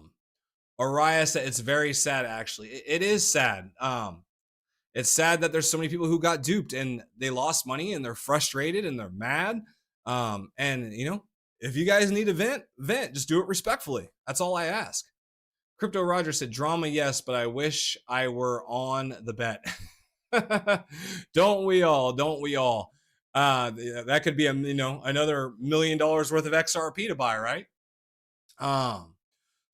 Araya said it's very sad, actually. It is sad. It's sad that there's so many people who got duped and they lost money and they're frustrated and they're mad. And if you guys need to vent, just do it respectfully. That's all I ask. Crypto Roger said, drama, yes, but I wish I were on the bet. Don't we all? Don't we all? That could be another $1 million worth of XRP to buy, right?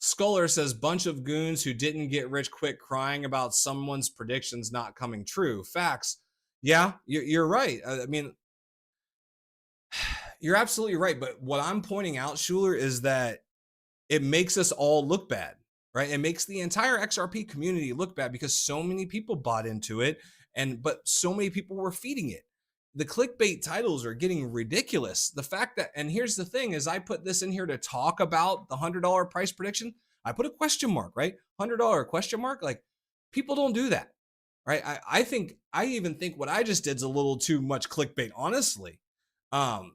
Sculler says, bunch of goons who didn't get rich quick crying about someone's predictions not coming true. Facts. Yeah, you're right. I mean, you're absolutely right. But what I'm pointing out, Schuler, is that it makes us all look bad, right? It makes the entire XRP community look bad because so many people bought into it, but so many people were feeding it. The clickbait titles are getting ridiculous. The fact that, and here's the thing, is I put this in here to talk about the $100 price prediction. I put a question mark, right? $100 question mark. Like, people don't do that, right? I even think what I just did is a little too much clickbait, honestly. But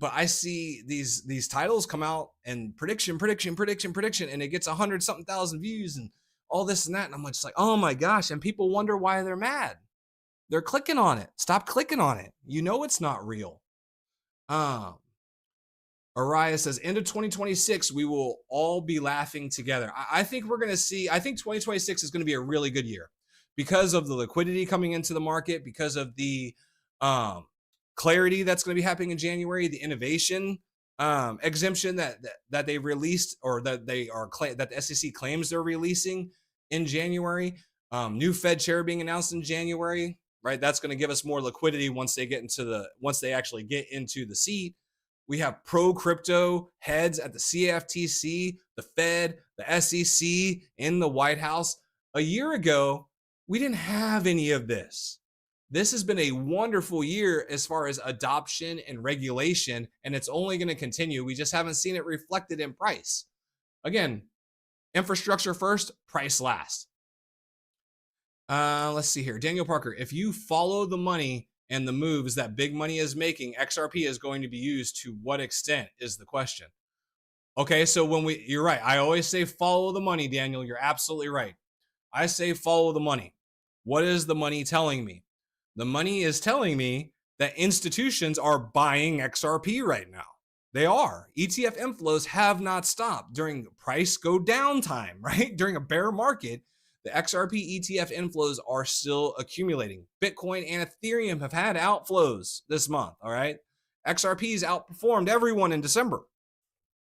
I see these titles come out and prediction, and it gets 100-something thousand views and all this and that. And I'm just like, oh my gosh. And people wonder why they're mad. They're clicking on it. Stop clicking on it. You know it's not real. Araya says, end of 2026, we will all be laughing together. I think we're going to see, I think 2026 is going to be a really good year because of the liquidity coming into the market, because of the clarity that's going to be happening in January, the innovation exemption that they released, or that that the SEC claims they're releasing in January. New Fed chair being announced in January. Right, that's going to give us more liquidity once they actually get into the seat. We have pro crypto heads at the CFTC, the Fed, the SEC, in the White House. A year ago, we didn't have any of this. This has been a wonderful year as far as adoption and regulation, and it's only going to continue. We just haven't seen it reflected in price. Again, infrastructure first, price last. Let's see here. Daniel Parker, if you follow the money and the moves that big money is making, XRP is going to be used to what extent is the question. Okay, so you're right. I always say follow the money, Daniel. You're absolutely right. I say follow the money. What is the money telling me? The money is telling me that institutions are buying XRP right now. They are. ETF inflows have not stopped during price go down time, right? During a bear market, the XRP ETF inflows are still accumulating. Bitcoin and Ethereum have had outflows this month, all right? XRP's outperformed everyone in December.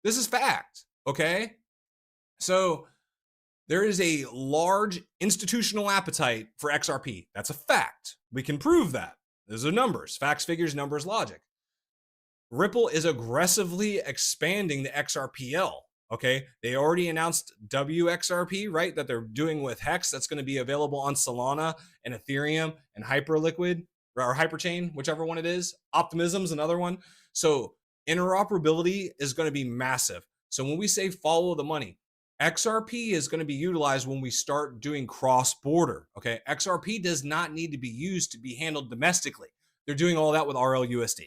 This is fact, okay? So there is a large institutional appetite for XRP. That's a fact. We can prove that. Those are numbers, facts, figures, numbers, logic. Ripple is aggressively expanding the XRPL. Okay, they already announced WXRP, right? That they're doing with Hex. That's going to be available on Solana and Ethereum and Hyperliquid or Hyperchain, whichever one it is. Optimism's another one. So interoperability is going to be massive. So when we say follow the money, XRP is going to be utilized when we start doing cross-border. Okay, XRP does not need to be used to be handled domestically. They're doing all that with RLUSD.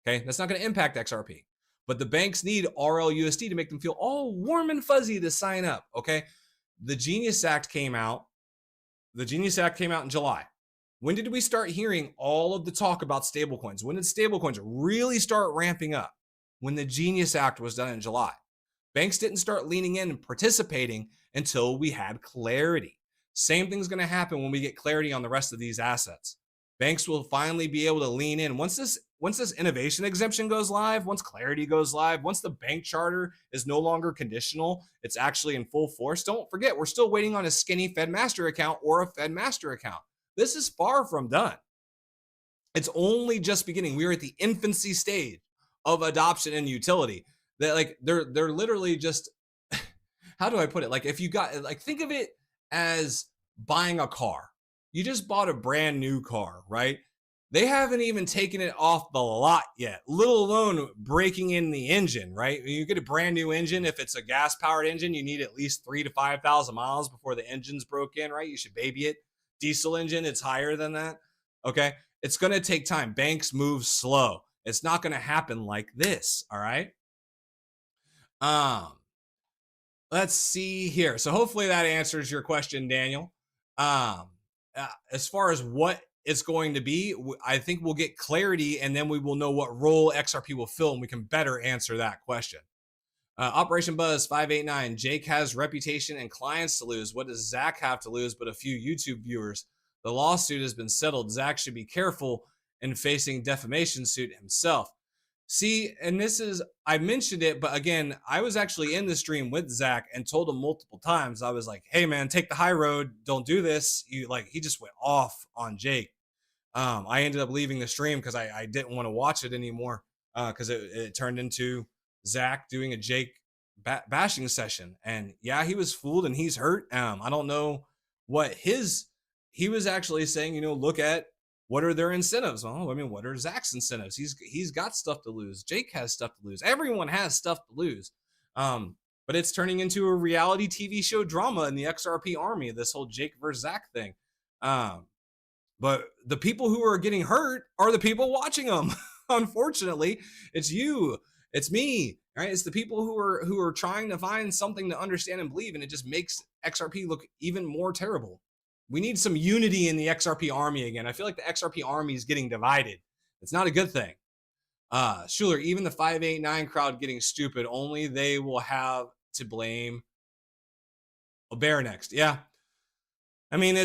Okay, that's not going to impact XRP. But the banks need RLUSD to make them feel all warm and fuzzy to sign up, okay? The Genius Act came out. The Genius Act came out in July. When did we start hearing all of the talk about stablecoins? When did stablecoins really start ramping up? When the Genius Act was done in July. Banks didn't start leaning in and participating until we had clarity. Same thing's going to happen when we get clarity on the rest of these assets. Banks will finally be able to lean in. Once this this innovation exemption goes live, once clarity goes live, once the bank charter is no longer conditional, it's actually in full force. Don't forget, we're still waiting on a skinny Fed Master account or a Fed Master account. This is far from done. It's only just beginning. We are at the infancy stage of adoption and utility. That like they're literally just how do I put it? Like if you got like think of it as buying a car. You just bought a brand new car, right? They haven't even taken it off the lot yet, let alone breaking in the engine, right? When you get a brand new engine, if it's a gas powered engine, you need at least 3,000 to 5,000 miles before the engine's broke in, right? You should baby it. Diesel engine, it's higher than that. Okay. It's going to take time. Banks move slow. It's not going to happen like this. All right. Let's see here. So hopefully that answers your question, Daniel. As far as what it's going to be, I think we'll get clarity and then we will know what role XRP will fill and we can better answer that question. Operation Buzz 589. Jake has reputation and clients to lose. What does Zach have to lose but a few YouTube viewers? The lawsuit has been settled. Zach should be careful in facing defamation suit himself. See, and this is, I mentioned it, but again, I was actually in the stream with Zach and told him multiple times. I was like, hey man, take the high road. Don't do this. He just went off on Jake. I ended up leaving the stream because I didn't want to watch it anymore because it turned into Zach doing a Jake bashing session. And yeah, he was fooled and he's hurt. I don't know what he was actually saying, look at what are their incentives? Well, I mean, what are Zach's incentives? He's got stuff to lose. Jake has stuff to lose. Everyone has stuff to lose. But it's turning into a reality TV show drama in the XRP army, this whole Jake versus Zach thing. But the people who are getting hurt are the people watching them. Unfortunately, it's you, it's me, right? It's the people who are trying to find something to understand and believe, and it just makes XRP look even more terrible. We need some unity in the XRP army again. I feel like the XRP army is getting divided. It's not a good thing. Schuler, even the 589 crowd getting stupid, only they will have to blame a bear next. Yeah. I mean,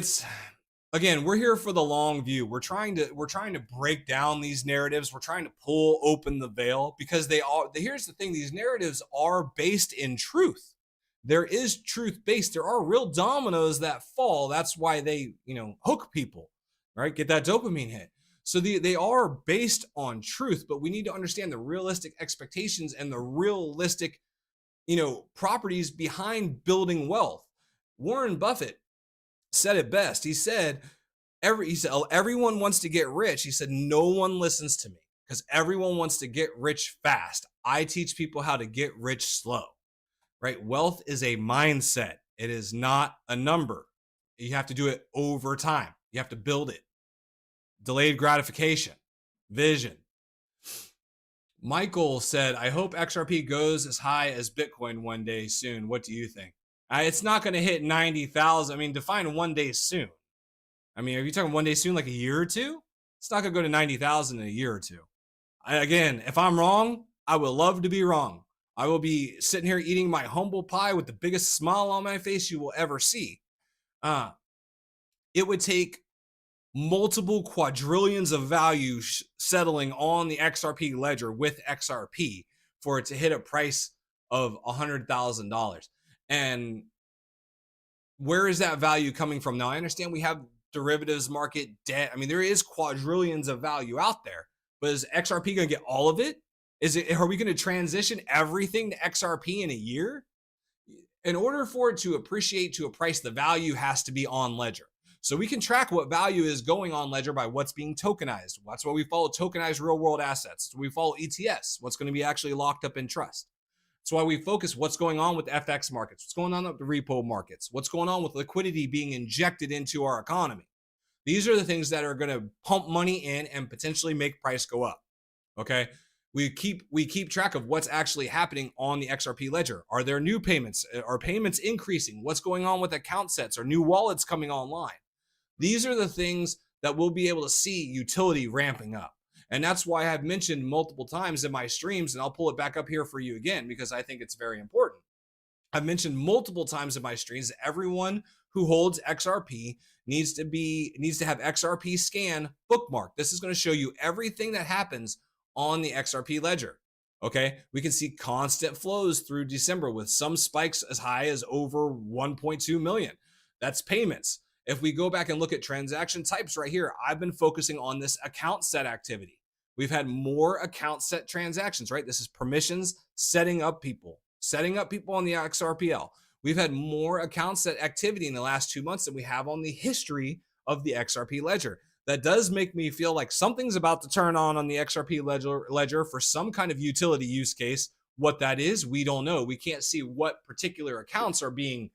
again, we're here for the long view. We're trying to break down these narratives. We're trying to pull open the veil because here's the thing. These narratives are based in truth. There is truth based. There are real dominoes that fall. That's why they, hook people, right? Get that dopamine hit. So they are based on truth, but we need to understand the realistic expectations and the realistic, properties behind building wealth. Warren Buffett said it best. He said, everyone wants to get rich. He said, no one listens to me because everyone wants to get rich fast. I teach people how to get rich slow. Right? Wealth is a mindset. It is not a number. You have to do it over time. You have to build it. Delayed gratification, vision. Michael said, I hope XRP goes as high as Bitcoin one day soon. What do you think? It's not going to hit 90,000. I mean, define one day soon. I mean, are you talking one day soon, like a year or two? It's not going to go to 90,000 in a year or two. Again, if I'm wrong, I would love to be wrong. I will be sitting here eating my humble pie with the biggest smile on my face you will ever see. It would take multiple quadrillions of value settling on the XRP ledger with XRP for it to hit a price of $100,000. And where is that value coming from? Now, I understand we have derivatives market debt. I mean, there is quadrillions of value out there, but is XRP going to get all of it? Are we going to transition everything to XRP in a year? In order for it to appreciate to a price, the value has to be on ledger. So we can track what value is going on ledger by what's being tokenized. That's why we follow tokenized real world assets. We follow ETS, what's going to be actually locked up in trust. That's why we focus what's going on with FX markets, what's going on with the repo markets, what's going on with liquidity being injected into our economy. These are the things that are going to pump money in and potentially make price go up. Okay. We keep track of what's actually happening on the XRP ledger. Are there new payments? Are payments increasing? What's going on with account sets? Are new wallets coming online? These are the things that we'll be able to see utility ramping up. And that's why I've mentioned multiple times in my streams, and I'll pull it back up here for you again because I think it's very important. I've mentioned multiple times in my streams that everyone who holds XRP needs to have XRP scan bookmark. This is going to show you everything that happens on the XRP ledger. Okay, we can see constant flows through December with some spikes as high as over 1.2 million. That's payments. If we go back and look at transaction types right here, I've been focusing on this account set activity. We've had more account set transactions, right? This is permissions setting up people on the XRPL. We've had more account set activity in the last 2 months than we have on the history of the XRP ledger. That does make me feel like something's about to turn on the XRP ledger for some kind of utility use case. What that is, we don't know. We can't see what particular accounts are being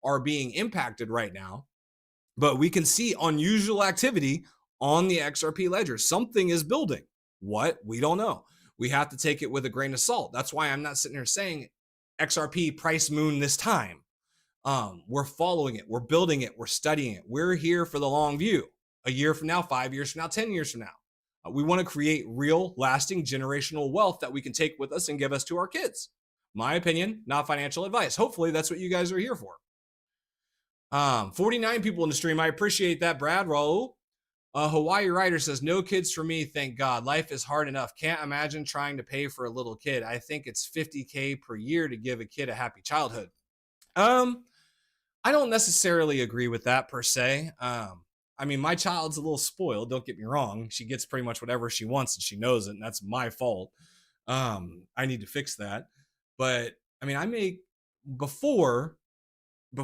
impacted right now, but we can see unusual activity on the XRP ledger. Something is building. What? We don't know. We have to take it with a grain of salt. That's why I'm not sitting here saying XRP price moon this time. We're following it. We're building it. We're studying it. We're here for the long view. A year from now, 5 years from now, 10 years from now. We want to create real, lasting, generational wealth that we can take with us and give us to our kids. My opinion, not financial advice. Hopefully, that's what you guys are here for. 49 people in the stream. I appreciate that, Brad. Raul. Hawaii Rider says, no kids for me, thank God. Life is hard enough. Can't imagine trying to pay for a little kid. I think it's $50K per year to give a kid a happy childhood. I don't necessarily agree with that per se. I mean, my child's a little spoiled. Don't get me wrong. She gets pretty much whatever she wants and she knows it, and that's my fault. I need to fix that. But I mean, I make before the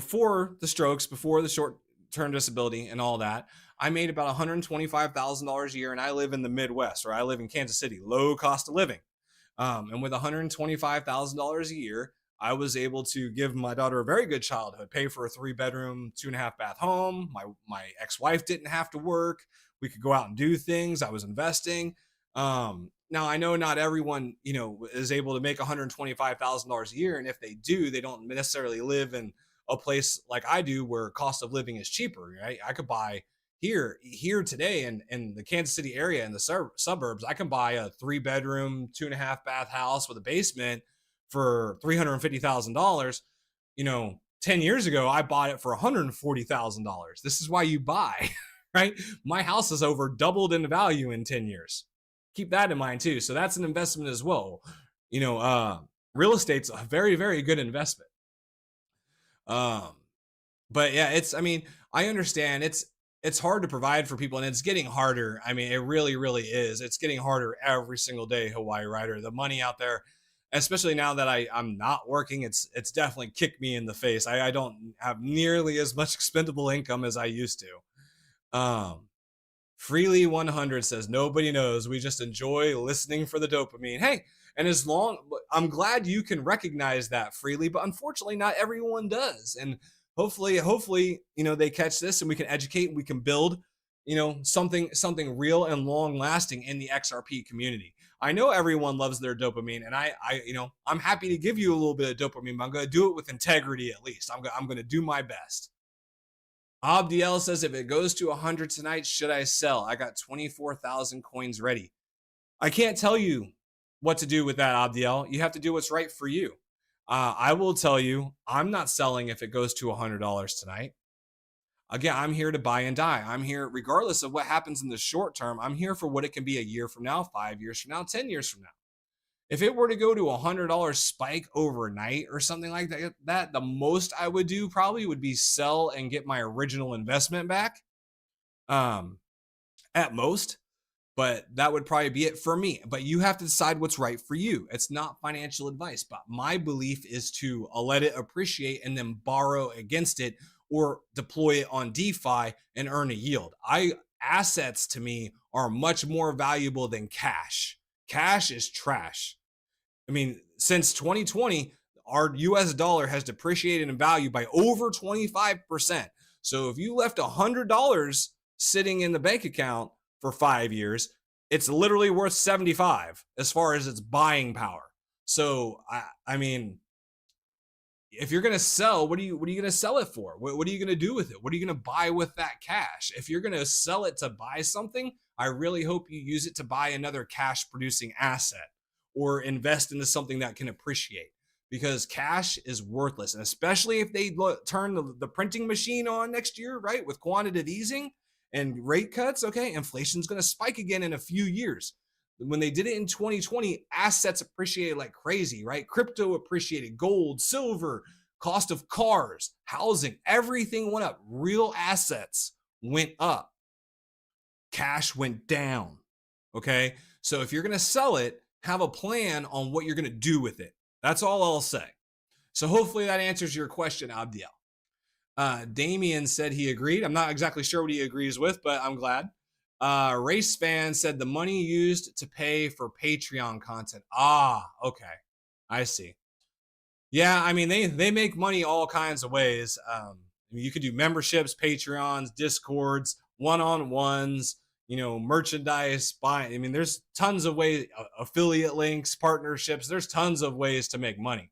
strokes, before the short-term disability and all that, I made about $125,000 a year, and I live in the Midwest, or I live in Kansas City, low cost of living. And with $125,000 a year, I was able to give my daughter a very good childhood, pay for a 3-bedroom, 2.5-bath home. My ex-wife didn't have to work. We could go out and do things. I was investing. Now I know not everyone, is able to make $125,000 a year. And if they do, they don't necessarily live in a place like I do where cost of living is cheaper, right? I could buy here today in the Kansas City area in the suburbs, I can buy a 3-bedroom, 2.5-bath house with a basement for $350,000. 10 years ago, I bought it for $140,000. This is why you buy, right? My house has over doubled in value in 10 years. Keep that in mind too. So that's an investment as well. Real estate's a very, very good investment. But yeah, I understand it's hard to provide for people, and it's getting harder. I mean, it really, really is. It's getting harder every single day, Hawaii Rider. The money out there, especially now that I'm not working, it's definitely kicked me in the face. I don't have nearly as much expendable income as I used to. Freely 100 says, nobody knows. We just enjoy listening for the dopamine. Hey, and I'm glad you can recognize that, Freely, but unfortunately not everyone does. And hopefully, they catch this and we can educate and we can build, something real and long lasting in the XRP community. I know everyone loves their dopamine, and I'm happy to give you a little bit of dopamine, but I'm going to do it with integrity. At least I'm going to do my best. Abdiel says, if it goes to 100 tonight, should I sell? I got 24,000 coins ready. I can't tell you what to do with that, Abdiel. You have to do what's right for you. I will tell you, I'm not selling if it goes to $100 tonight. Again, I'm here to buy and die. I'm here, regardless of what happens in the short term, I'm here for what it can be a year from now, 5 years from now, 10 years from now. If it were to go to $100 spike overnight or something like that, the most I would do probably would be sell and get my original investment back, at most. But that would probably be it for me. But you have to decide what's right for you. It's not financial advice, but my belief is to let it appreciate and then borrow against it or deploy it on DeFi and earn a yield. Assets to me are much more valuable than cash. Cash is trash. I mean, since 2020, our US dollar has depreciated in value by over 25%. So if you left $100 sitting in the bank account for 5 years, it's literally worth 75 as far as its buying power. So I mean, if you're going to sell, what are you going to sell it for? What are you going to do with it? What are you going to buy with that cash? If you're going to sell it to buy something, I really hope you use it to buy another cash producing asset or invest into something that can appreciate, because cash is worthless. And especially if they turn the printing machine on next year, right? With quantitative easing and rate cuts, okay, inflation's going to spike again in a few years. When they did it in 2020, assets appreciated like crazy, right? Crypto appreciated, gold, silver, cost of cars, housing, everything went up. Real assets went up. Cash went down. Okay. So if you're going to sell it, have a plan on what you're going to do with it. That's all I'll say. So hopefully that answers your question, Abdiel. Damien said he agreed. I'm not exactly sure what he agrees with, but I'm glad. Race fan said the money used to pay for Patreon content. Okay. I see. Yeah, I mean, they make money all kinds of ways. You could do memberships, Patreons, Discords, one-on-ones, merchandise, buy. I mean, there's tons of ways, affiliate links, partnerships. There's tons of ways to make money.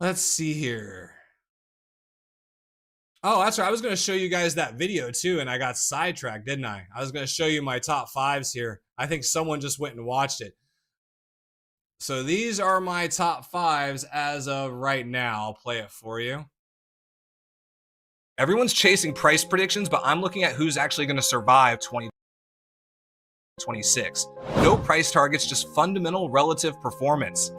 Let's see here. Oh, that's right. I was going to show you guys that video too, and I got sidetracked, didn't I? I was going to show you my top fives here. I think someone just went and watched it. So these are my top fives as of right now. I'll play it for you. Everyone's chasing price predictions, but I'm looking at who's actually going to survive 2026. No price targets, just fundamental relative performance.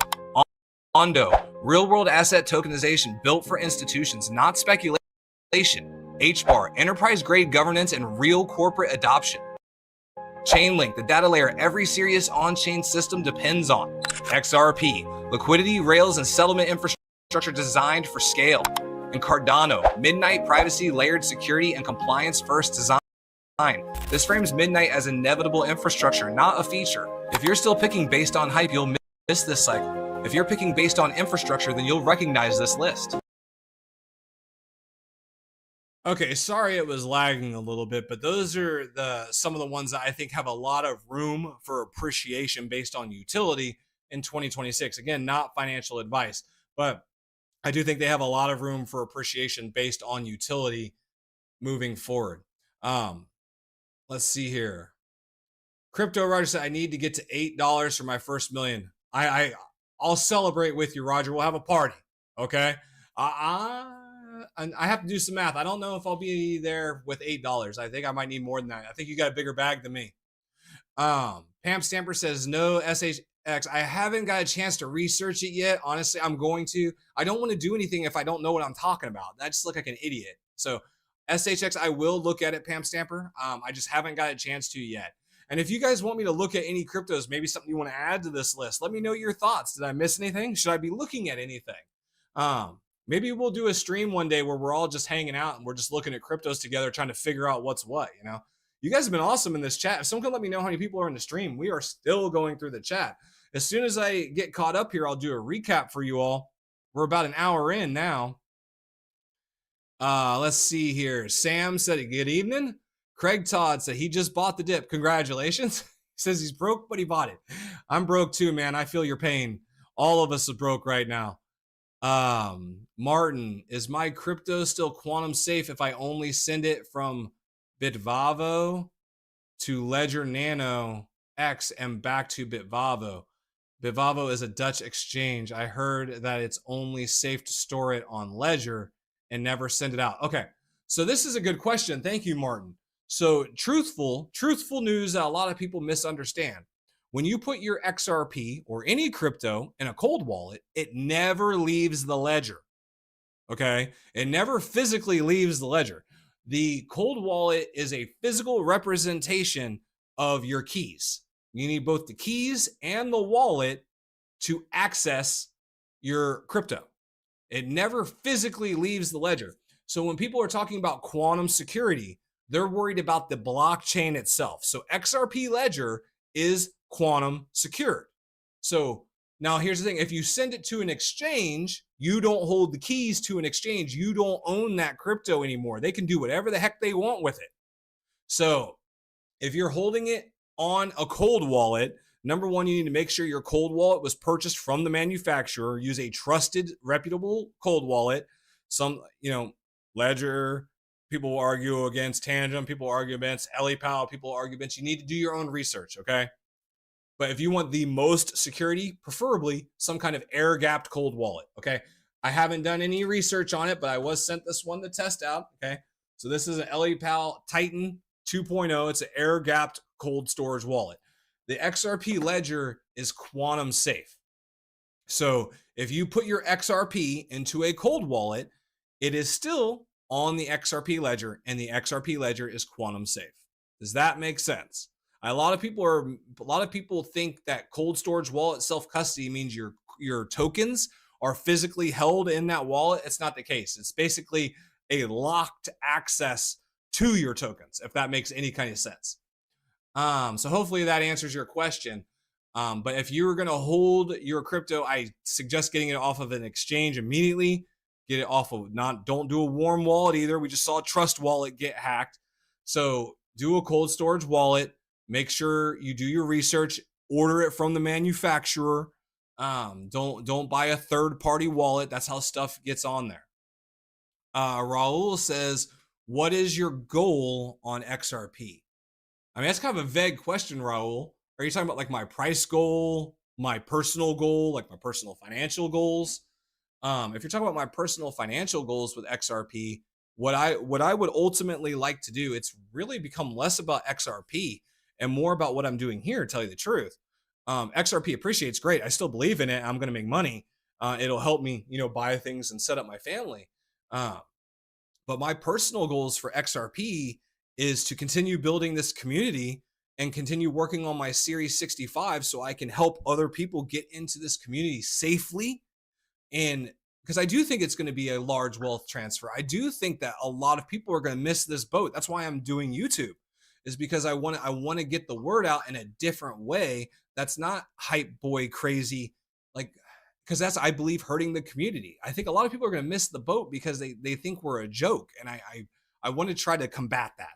Ondo, real-world asset tokenization built for institutions, not speculation. HBAR, enterprise-grade governance and real corporate adoption. Chainlink, the data layer every serious on-chain system depends on. XRP, liquidity, rails, and settlement infrastructure designed for scale. And Cardano, Midnight privacy, layered security, and compliance-first design. This frames Midnight as inevitable infrastructure, not a feature. If you're still picking based on hype, you'll miss this cycle. If you're picking based on infrastructure, then you'll recognize this list. Okay, sorry it was lagging a little bit, but those are some of the ones that I think have a lot of room for appreciation based on utility in 2026. Again, not financial advice, but I do think they have a lot of room for appreciation based on utility moving forward. Let's see here. Crypto Roger said, I need to get to $8 for my first million. I'll celebrate with you, Roger. We'll have a party. Okay. I have to do some math. I don't know if I'll be there with $8. I think I might need more than that. I think you got a bigger bag than me. Pam Stamper says, no SHX. I haven't got a chance to research it yet. Honestly, I'm going to. I don't want to do anything if I don't know what I'm talking about. I just look like an idiot. So SHX, I will look at it, Pam Stamper. I just haven't got a chance to yet. And if you guys want me to look at any cryptos, maybe something you want to add to this list, let me know your thoughts. Did I miss anything? Should I be looking at anything? Maybe we'll do a stream one day where we're all just hanging out and we're just looking at cryptos together, trying to figure out what's what, You guys have been awesome in this chat. If someone can let me know how many people are in the stream, we are still going through the chat. As soon as I get caught up here, I'll do a recap for you all. We're about an hour in now. Let's see here. Sam said, good evening. Craig Todd said he just bought the dip. Congratulations. He says he's broke, but he bought it. I'm broke too, man. I feel your pain. All of us are broke right now. Martin, is my crypto still quantum safe if I only send it from Bitvavo to Ledger Nano X and back to Bitvavo? Bitvavo is a Dutch exchange. I heard that it's only safe to store it on Ledger and never send it out. Okay, so this is a good question. Thank you, Martin. So truthful news that a lot of people misunderstand. When you put your XRP or any crypto in a cold wallet, it never leaves the ledger. Okay, it never physically leaves the ledger. The cold wallet is a physical representation of your keys. You need both the keys and the wallet to access your crypto. It never physically leaves the ledger. So when people are talking about quantum security, they're worried about the blockchain itself. So XRP Ledger is quantum secured. So now here's the thing. If you send it to an exchange, you don't hold the keys to an exchange. You don't own that crypto anymore. They can do whatever the heck they want with it. So if you're holding it on a cold wallet, number one, you need to make sure your cold wallet was purchased from the manufacturer. Use a trusted, reputable cold wallet. Some, Ledger, people will argue against Tangent, people will argue against LEPAL, people will argue against. You need to do your own research, okay? But if you want the most security, preferably some kind of air-gapped cold wallet, okay? I haven't done any research on it, but I was sent this one to test out, okay? So this is an LEPAL Titan 2.0. It's an air gapped cold storage wallet. The XRP ledger is quantum safe. So if you put your XRP into a cold wallet, it is still on the XRP ledger, and the XRP ledger is quantum safe. Does that make sense? A lot of people think that cold storage wallet self custody means your tokens are physically held in that wallet. It's not the case. It's basically a locked access to your tokens, if that makes any kind of sense. So hopefully that answers your question. But if you're going to hold your crypto, I suggest getting it off of an exchange immediately. Get it off of don't do a warm wallet either. We just saw a Trust wallet get hacked. So do a cold storage wallet. Make sure you do your research. Order it from the manufacturer. Don't buy a third party wallet. That's how stuff gets on there. Raul says, what is your goal on XRP? I mean, that's kind of a vague question, Raul. Are you talking about like my price goal, my personal goal, like my personal financial goals? If you're talking about my personal financial goals with XRP, what I would ultimately like to do, it's really become less about XRP and more about what I'm doing here, to tell you the truth. XRP appreciates great. I still believe in it. I'm going to make money. It'll help me, buy things and set up my family. But my personal goals for XRP is to continue building this community and continue working on my Series 65 so I can help other people get into this community safely. And because I do think it's going to be a large wealth transfer. I do think that a lot of people are going to miss this boat. That's why I'm doing YouTube, is because I want to get the word out in a different way. That's not hype boy crazy, because that's, I believe, hurting the community. I think a lot of people are going to miss the boat because they think we're a joke. And I want to try to combat that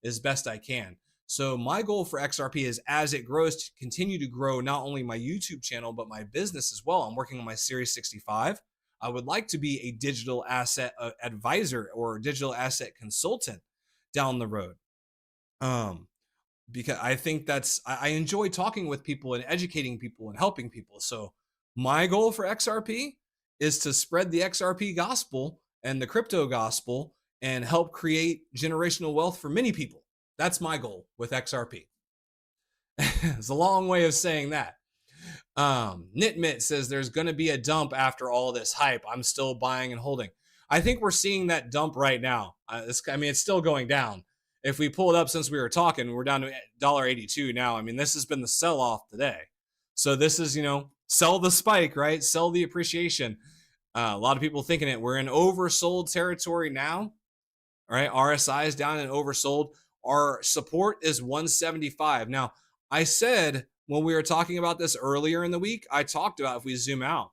as best I can. So my goal for XRP is, as it grows, to continue to grow not only my YouTube channel, but my business as well. I'm working on my Series 65. I would like to be a digital asset advisor or digital asset consultant down the road. Because I think I enjoy talking with people and educating people and helping people. So my goal for XRP is to spread the XRP gospel and the crypto gospel and help create generational wealth for many people. That's my goal with XRP. It's a long way of saying that. Nitmit says there's going to be a dump after all this hype. I'm still buying and holding. I think we're seeing that dump right now. It's still going down. If we pull it up since we were talking, we're down to $1.82 now. I mean, this has been the sell-off today. So this is, sell the spike, right? Sell the appreciation. A lot of people thinking it. We're in oversold territory now. All right, RSI is down and oversold. Our support is 175. Now, I said when we were talking about this earlier in the week, I talked about, if we zoom out,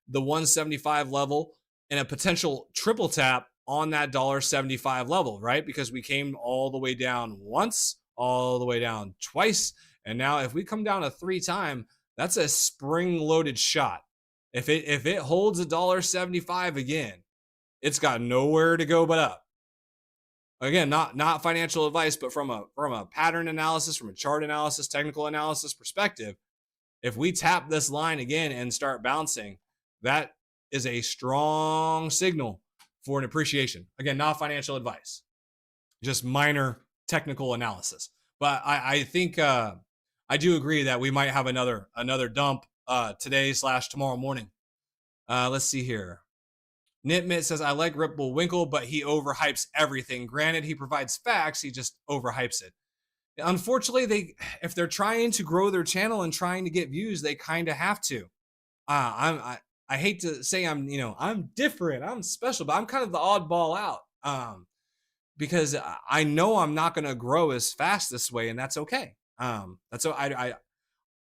the 175 level and a potential triple tap on that $1.75 level, right? Because we came all the way down once, all the way down twice. And now if we come down a 3-time, that's a spring-loaded shot. If it holds $1.75 again, it's got nowhere to go but up. Again, not financial advice, but from a pattern analysis, from a chart analysis, technical analysis perspective, if we tap this line again and start bouncing, that is a strong signal for an appreciation. Again, not financial advice, just minor technical analysis. But I think I do agree that we might have another dump today/tomorrow morning. Let's see here. Nitmit says, I like Ripple Winkle, but he overhypes everything. Granted, he provides facts, he just overhypes it. Unfortunately, if they're trying to grow their channel and trying to get views, they kind of have to. I hate to say I'm different, I'm special, but I'm kind of the oddball out. Because I know I'm not going to grow as fast this way, and that's okay. I'm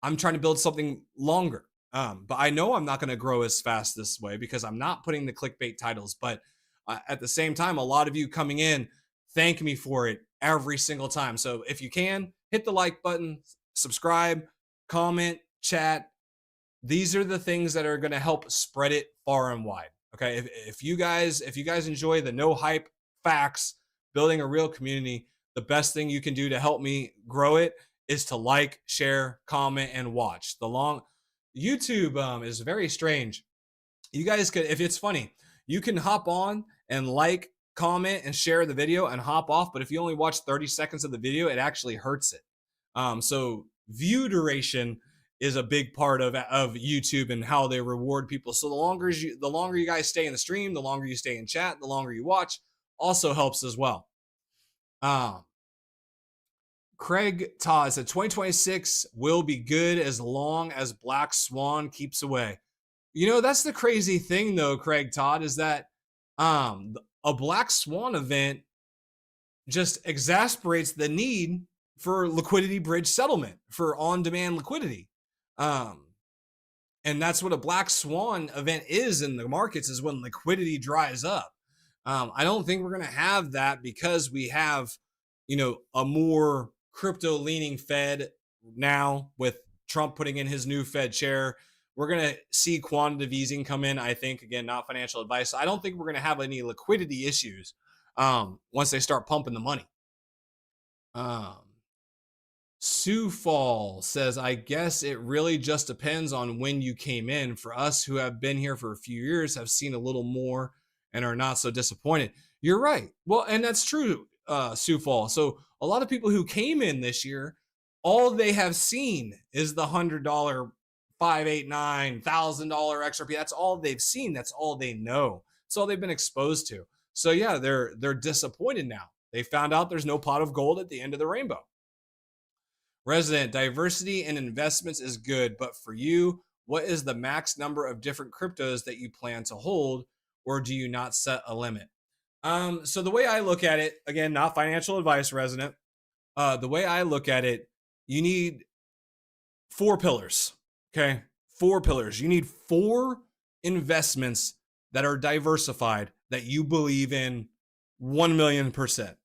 trying to build something longer. But I know I'm not going to grow as fast this way because I'm not putting the clickbait titles. But at the same time, a lot of you coming in thank me for it every single time. So if you can, hit the like button, subscribe, comment, chat. These are the things that are going to help spread it far and wide. Okay. If you guys enjoy the no hype facts, building a real community, the best thing you can do to help me grow it is to like, share, comment, and watch. YouTube is very strange. You guys could, if it's funny, you can hop on and like comment, and share the video and hop off. But if you only watch 30 seconds of the video, it actually hurts it. So view duration is a big part of YouTube and how they reward people. So the longer you guys stay in the stream, the longer you stay in chat, the longer you watch, also helps as well. Craig Todd said 2026 will be good as long as Black Swan keeps away. You know, that's the crazy thing though, Craig Todd, is that a Black Swan event just exasperates the need for liquidity bridge settlement, for on-demand liquidity. And that's what a Black Swan event is in the markets, is when liquidity dries up. I don't think we're going to have that because we have, a more crypto leaning Fed now with Trump putting in his new Fed chair. We're going to see quantitative easing come in, I think. Again, not financial advice. So I don't think we're going to have any liquidity issues once they start pumping the money. Sioux Fall says, I guess it really just depends on when you came in. For us who have been here for a few years, have seen a little more and are not so disappointed. You're right. Well, and that's true, Sioux Fall. So a lot of people who came in this year, all they have seen is the $100, $589, $1,000 XRP. That's all they've seen. That's all they know. That's all they've been exposed to. So yeah, they're disappointed now. They found out there's no pot of gold at the end of the rainbow. Resident, diversity in investments is good, but for you, what is the max number of different cryptos that you plan to hold, or do you not set a limit? So the way I look at it, again, not financial advice, Resident. The way I look at it, you need 4 pillars. Okay, 4 pillars. You need 4 investments that are diversified that you believe in 1,000,000%.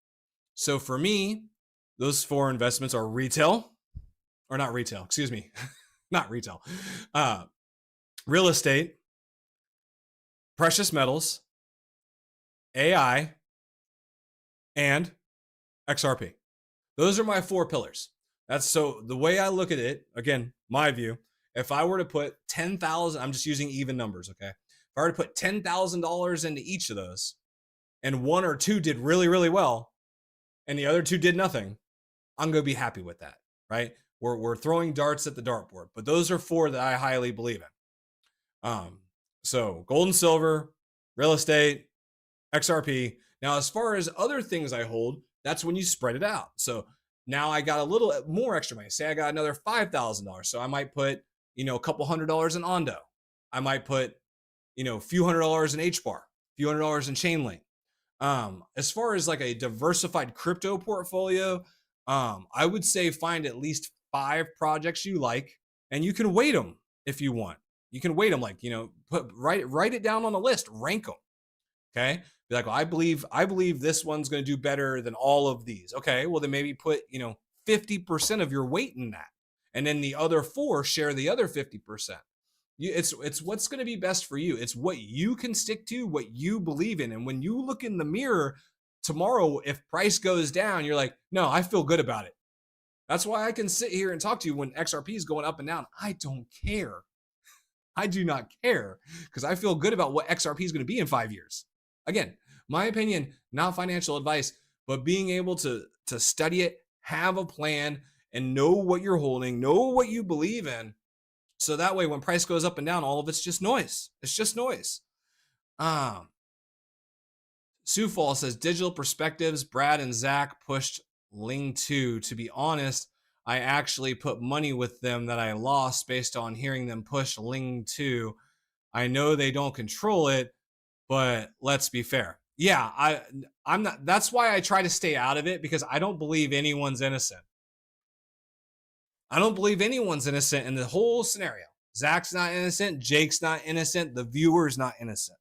So for me, those 4 investments are retail, or not retail, excuse me, not retail, real estate, precious metals, AI, and XRP. Those are my 4 pillars. That's so the way I look at it, again, my view, if I were to put 10,000, I'm just using even numbers, okay? If I were to put $10,000 into each of those and 1 or 2 did really, really well, and the other 2 did nothing, I'm going to be happy with that, right? We're throwing darts at the dartboard, but those are 4 that I highly believe in. So gold and silver, real estate, XRP. Now, as far as other things I hold, that's when you spread it out. So now I got a little more extra money. Say I got another $5,000. So I might put, a couple $100s in Ondo. I might put, a few $100s in HBAR, a few $100s in Chainlink. As far as like a diversified crypto portfolio, I would say find at least 5 projects you like, and you can weight them if you want. You can weight them, like, write it down on a list, rank them. Okay. Be like, well, I believe this one's going to do better than all of these. Okay. Well, then maybe put, 50% of your weight in that. And then the other 4 share the other 50%. It's what's going to be best for you. It's what you can stick to, what you believe in. And when you look in the mirror tomorrow, if price goes down, you're like, no, I feel good about it. That's why I can sit here and talk to you when XRP is going up and down. I don't care. I do not care, because I feel good about what XRP is going to be in 5 years. Again, my opinion, not financial advice, but being able to study it, have a plan, and know what you're holding, know what you believe in. So that way, when price goes up and down, all of it's just noise. It's just noise. Sioux Fall says, Digital Perspectives, Brad and Zach pushed Ling 2. To be honest, I actually put money with them that I lost based on hearing them push Ling 2. I know they don't control it, but let's be fair. Yeah, I'm not. That's why I try to stay out of it, because I don't believe anyone's innocent. I don't believe anyone's innocent in the whole scenario. Zach's not innocent. Jake's not innocent. The viewer's not innocent.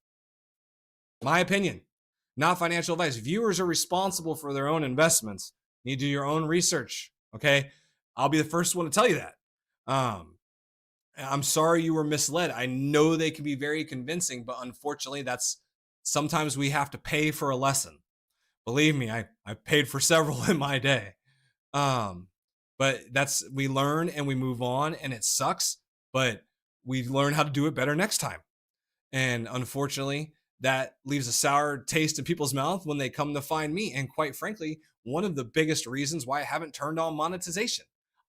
My opinion, not financial advice. Viewers are responsible for their own investments. You need to do your own research. Okay. I'll be the first one to tell you that. I'm sorry you were misled. I know they can be very convincing, but unfortunately, that's sometimes we have to pay for a lesson. Believe me, I paid for several in my day. But we learn and we move on, and it sucks, but we learn how to do it better next time. And unfortunately, that leaves a sour taste in people's mouth when they come to find me. And quite frankly, one of the biggest reasons why I haven't turned on monetization.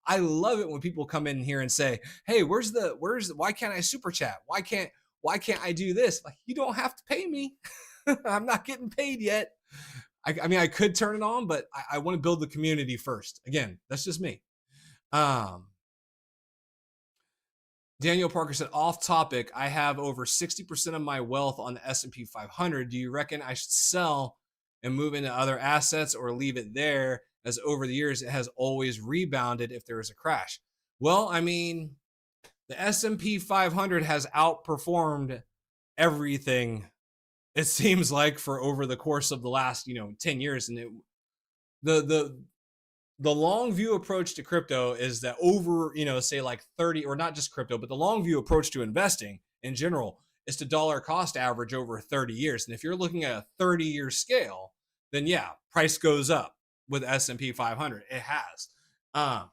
I love it when people come in here and say, "Hey, why can't I super chat? Why can't I do this?" Like, you don't have to pay me. I'm not getting paid yet. I mean, I could turn it on, but I want to build the community first. Again, that's just me. Um, Daniel Parker said, off topic, I have over 60% of my wealth on the S&P 500. Do you reckon I should sell and move into other assets or leave it there, as over the years it has always rebounded if there is a crash? Well, I mean, the S&P 500 has outperformed everything, it seems like, for over the course of the last, 10 years. And the the long view approach to crypto is that over, say like 30, or not just crypto, but the long view approach to investing in general is to dollar cost average over 30 years. And if you're looking at a 30-year scale, then yeah, price goes up with S&P 500. It has. Um,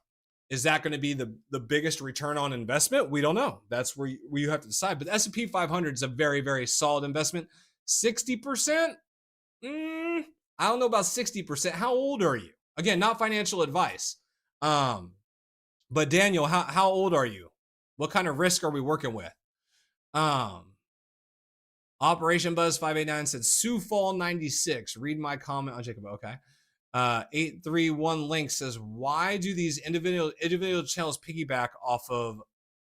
is that going to be the biggest return on investment? We don't know. That's where you have to decide. But the S&P 500 is a very, very solid investment. 60%? I don't know about 60%. How old are you? Again, not financial advice. But Daniel, how old are you? What kind of risk are we working with? Operation Buzz 589 said Sioux Fall 96. Read my comment on Jacob. Okay. 831 Link says, why do these individual channels piggyback off of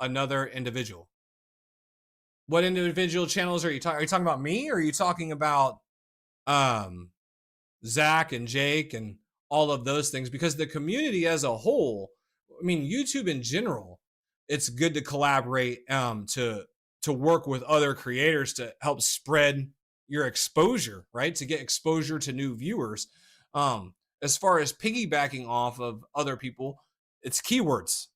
another individual? What individual channels are you talking? Are you talking about me, or are you talking about Zach and Jake and all of those things? Because the community as a whole, I mean, YouTube in general, it's good to collaborate, to work with other creators to help spread your exposure, right? To get exposure to new viewers. As far as piggybacking off of other people, it's keywords.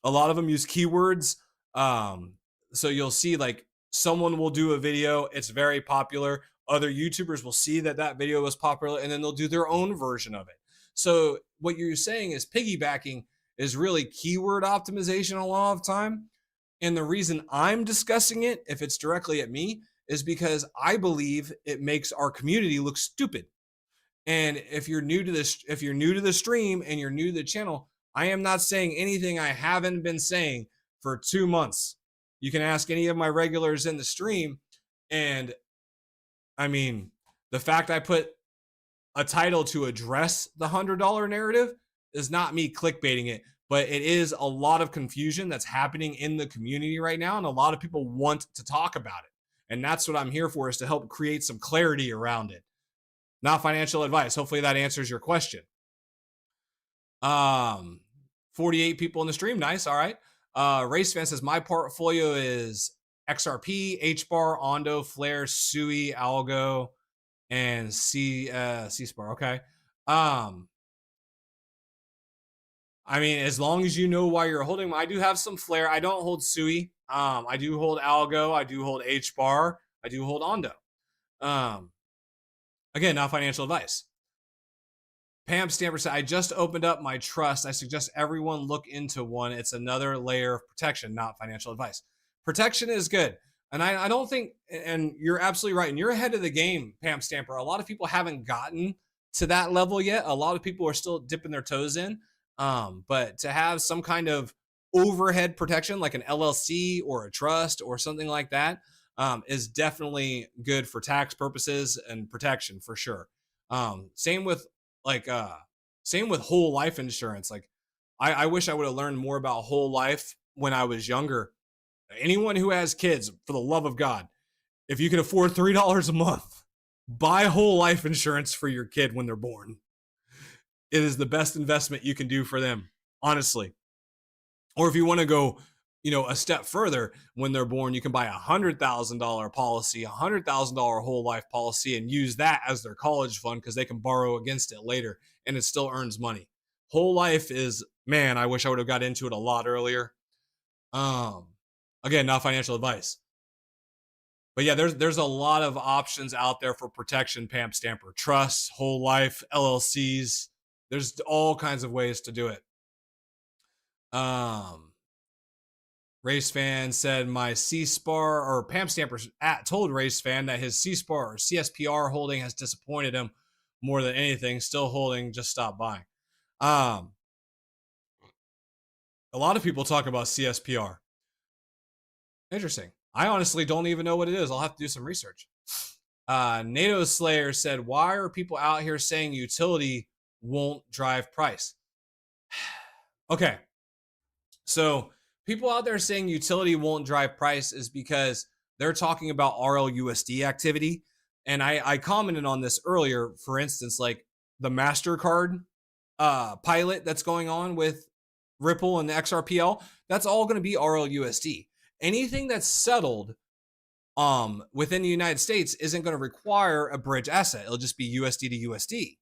A lot of them use keywords. So you'll see, like, someone will do a video, it's very popular. Other YouTubers will see that video was popular, and then they'll do their own version of it. So what you're saying is piggybacking is really keyword optimization a lot of time. And the reason I'm discussing it, if it's directly at me, is because I believe it makes our community look stupid. And if you're new to this, if you're new to the stream and you're new to the channel, I am not saying anything I haven't been saying for 2 months. You can ask any of my regulars in the stream. And I mean, the fact I put a title to address the $100 narrative is not me clickbaiting it, but it is a lot of confusion that's happening in the community right now. And a lot of people want to talk about it. And that's what I'm here for, is to help create some clarity around it. Not financial advice. Hopefully that answers your question. 48 people in the stream. Nice. All right. Race fan says, my portfolio is XRP, HBAR, Ondo, Flare, Sui, Algo, and C-Spar. Okay. I mean, as long as you know why you're holding them. I do have some Flare. I don't hold Sui. I do hold Algo. I do hold HBAR. I do hold Ondo. Again, not financial advice. Pam Stamper said, I just opened up my trust. I suggest everyone look into one. It's another layer of protection, not financial advice. Protection is good. And I don't think, and you're absolutely right, and you're ahead of the game, Pam Stamper. A lot of people haven't gotten to that level yet. A lot of people are still dipping their toes in. But to have some kind of overhead protection, like an LLC or a trust or something like that, is definitely good for tax purposes and protection for sure. Same with whole life insurance. Like, I wish I would have learned more about whole life when I was younger. Anyone who has kids, for the love of God, if you can afford $3 a month, buy whole life insurance for your kid when they're born. It is the best investment you can do for them, honestly. Or if you want to go, a step further, when they're born, you can buy $100,000 policy, $100,000 whole life policy, and use that as their college fund, because they can borrow against it later and it still earns money. Whole life is, man, I wish I would have got into it a lot earlier. Again, not financial advice. But yeah, there's a lot of options out there for protection, Pam Stamper. Trusts, whole life, LLCs. There's all kinds of ways to do it. Race Fan said my C-Spar or Pam Stamper told Race Fan that his C-Spar or CSPR holding has disappointed him more than anything. Still holding, just stop buying. Um, a lot of people talk about CSPR. Interesting. I honestly don't even know what it is. I'll have to do some research. NATO Slayer said, why are people out here saying utility won't drive price? Okay. So people out there saying utility won't drive price is because they're talking about RLUSD activity. And I commented on this earlier, for instance, like the MasterCard pilot that's going on with Ripple and the XRPL, that's all going to be RLUSD. Anything that's settled within the United States isn't going to require a bridge asset. It'll just be USD to USD.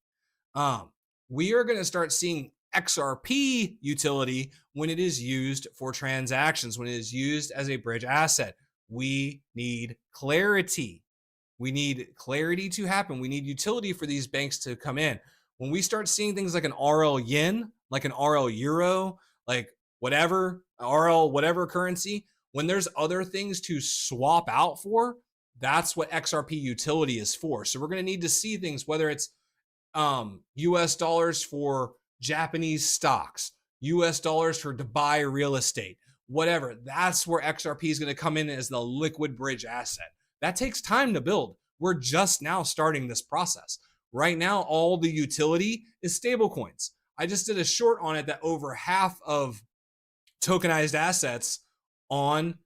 We are going to start seeing XRP utility when it is used for transactions, when it is used as a bridge asset. We need clarity. We need clarity to happen. We need utility for these banks to come in. When we start seeing things like an RL yen, like an RL euro, like whatever, RL whatever currency, when there's other things to swap out for, that's what XRP utility is for. So we're going to need to see things, whether it's US dollars for Japanese stocks, US dollars for Dubai real estate, whatever. That's where XRP is going to come in as the liquid bridge asset. That takes time to build. We're just now starting this process. Right now, all the utility is stablecoins. I just did a short on it that over half of tokenized assets on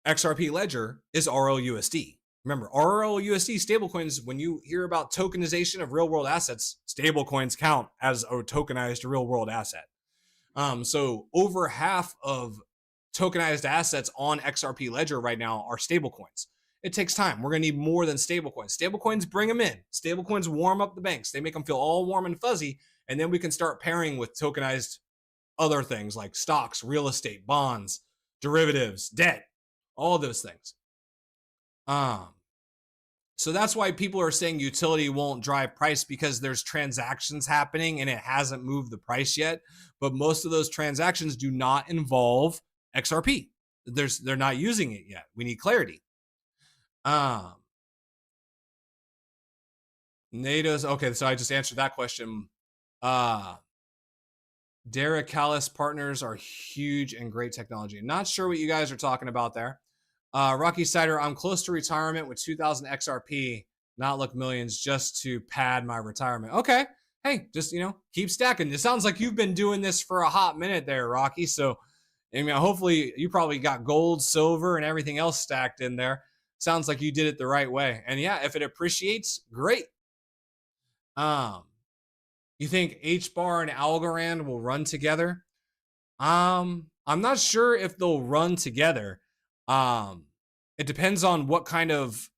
XRP Ledger is RLUSD. Remember, RLUSD stablecoins, when you hear about tokenization of real world assets, stablecoins count as a tokenized real world asset. So over half of tokenized assets on XRP Ledger right now are stablecoins. It takes time. We're going to need more than stablecoins. Stablecoins bring them in. Stablecoins warm up the banks. They make them feel all warm and fuzzy. And then we can start pairing with tokenized other things like stocks, real estate, bonds, derivatives, debt, all of those things. So that's why people are saying utility won't drive price, because there's transactions happening and it hasn't moved the price yet. But most of those transactions do not involve XRP. They're not using it yet. We need clarity. NATO's okay. So I just answered that question. Derek Callis partners are huge and great technology. Not sure what you guys are talking about there. Rocky Cider, I'm close to retirement with 2,000 XRP, not look millions, just to pad my retirement. Okay. Hey, just, keep stacking. It sounds like you've been doing this for a hot minute there, Rocky. So, hopefully you probably got gold, silver, and everything else stacked in there. Sounds like you did it the right way. And yeah, if it appreciates, great. You think HBAR and Algorand will run together? I'm not sure if they'll run together. It depends on what kind of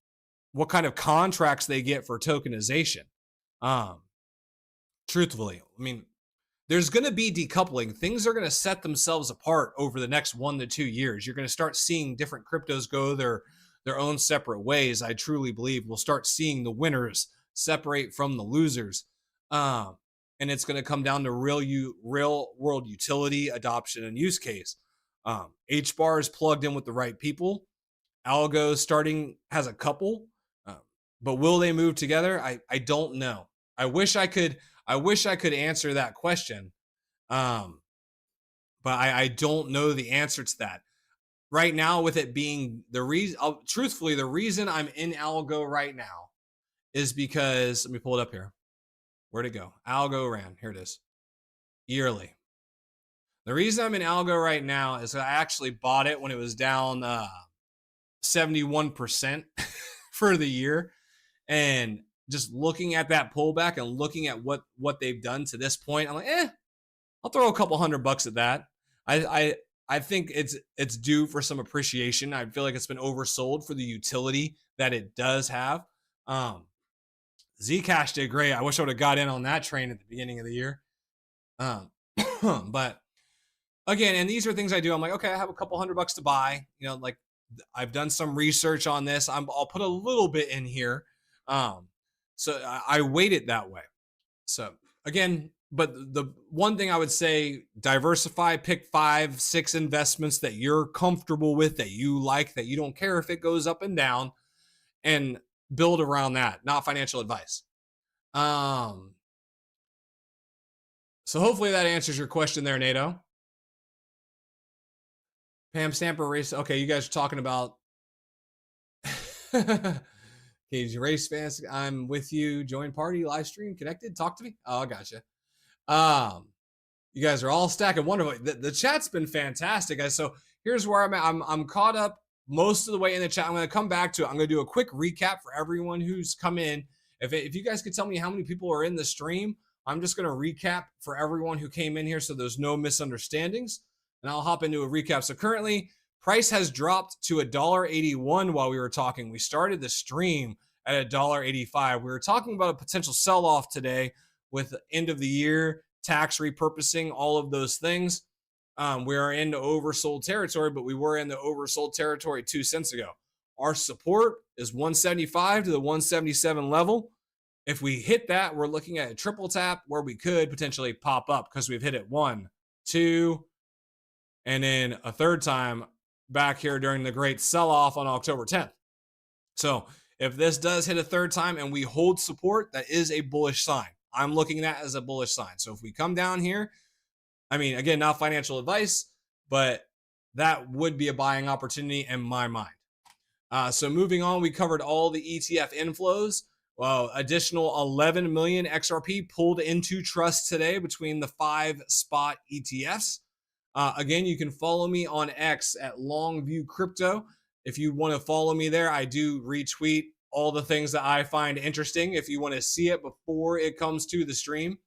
contracts they get for tokenization. Truthfully, there's going to be decoupling. Things are going to set themselves apart over the next 1 to 2 years. You're going to start seeing different cryptos go their own separate ways. I truly believe we'll start seeing the winners separate from the losers. And it's going to come down to real world utility, adoption, and use case. HBAR is plugged in with the right people. Algo has a couple, but will they move together? I don't know. I wish I could answer that question, but I don't know the answer to that right now. With it being the reason, truthfully, the reason I'm in Algo right now is because, let me pull it up here. Where'd it go? Algo ran. Here it is. Yearly. The reason I'm in Algo right now is I actually bought it when it was down 71% for the year. And just looking at that pullback and looking at what they've done to this point, I'm like, I'll throw a couple $100 at that. I think it's due for some appreciation. I feel like it's been oversold for the utility that it does have. Zcash did great. I wish I would have got in on that train at the beginning of the year. But again, and these are things I do. I'm like, okay, I have a couple $100 to buy. Like I've done some research on this. I'll put a little bit in here. So I weight it that way. So again, but the one thing I would say, diversify, pick 5, 6 investments that you're comfortable with, that you like, that you don't care if it goes up and down, and build around that, not financial advice. So hopefully that answers your question there, NATO. Pam Stamper race. Okay, you guys are talking about Cage race fans. I'm with you. Join party, live stream, connected. Talk to me. Oh, I gotcha. You guys are all stacking wonderful. The chat's been fantastic, guys. So here's where I'm at. I'm caught up most of the way in the chat. I'm going to come back to it. I'm going to do a quick recap for everyone who's come in. If you guys could tell me how many people are in the stream, I'm just going to recap for everyone who came in here so there's no misunderstandings. And I'll hop into a recap. So currently, price has dropped to $1.81 while we were talking. We started the stream at $1.85. We were talking about a potential sell-off today with end of the year, tax repurposing, all of those things. We are in the oversold territory, but we were in the oversold territory 2 cents ago. Our support is 175 to the 177 level. If we hit that, we're looking at a triple tap where we could potentially pop up because we've hit it 1, 2, and then a third time back here during the great sell-off on October 10th. So if this does hit a third time and we hold support, that is a bullish sign. I'm looking at that as a bullish sign. So if we come down here, I mean, again, not financial advice, but that would be a buying opportunity in my mind. So moving on, we covered all the ETF inflows. Well, additional 11 million XRP pulled into trust today between the 5 spot ETFs. Again, you can follow me on X at Longview Crypto. If you want to follow me there, I do retweet all the things that I find interesting if you want to see it before it comes to the stream.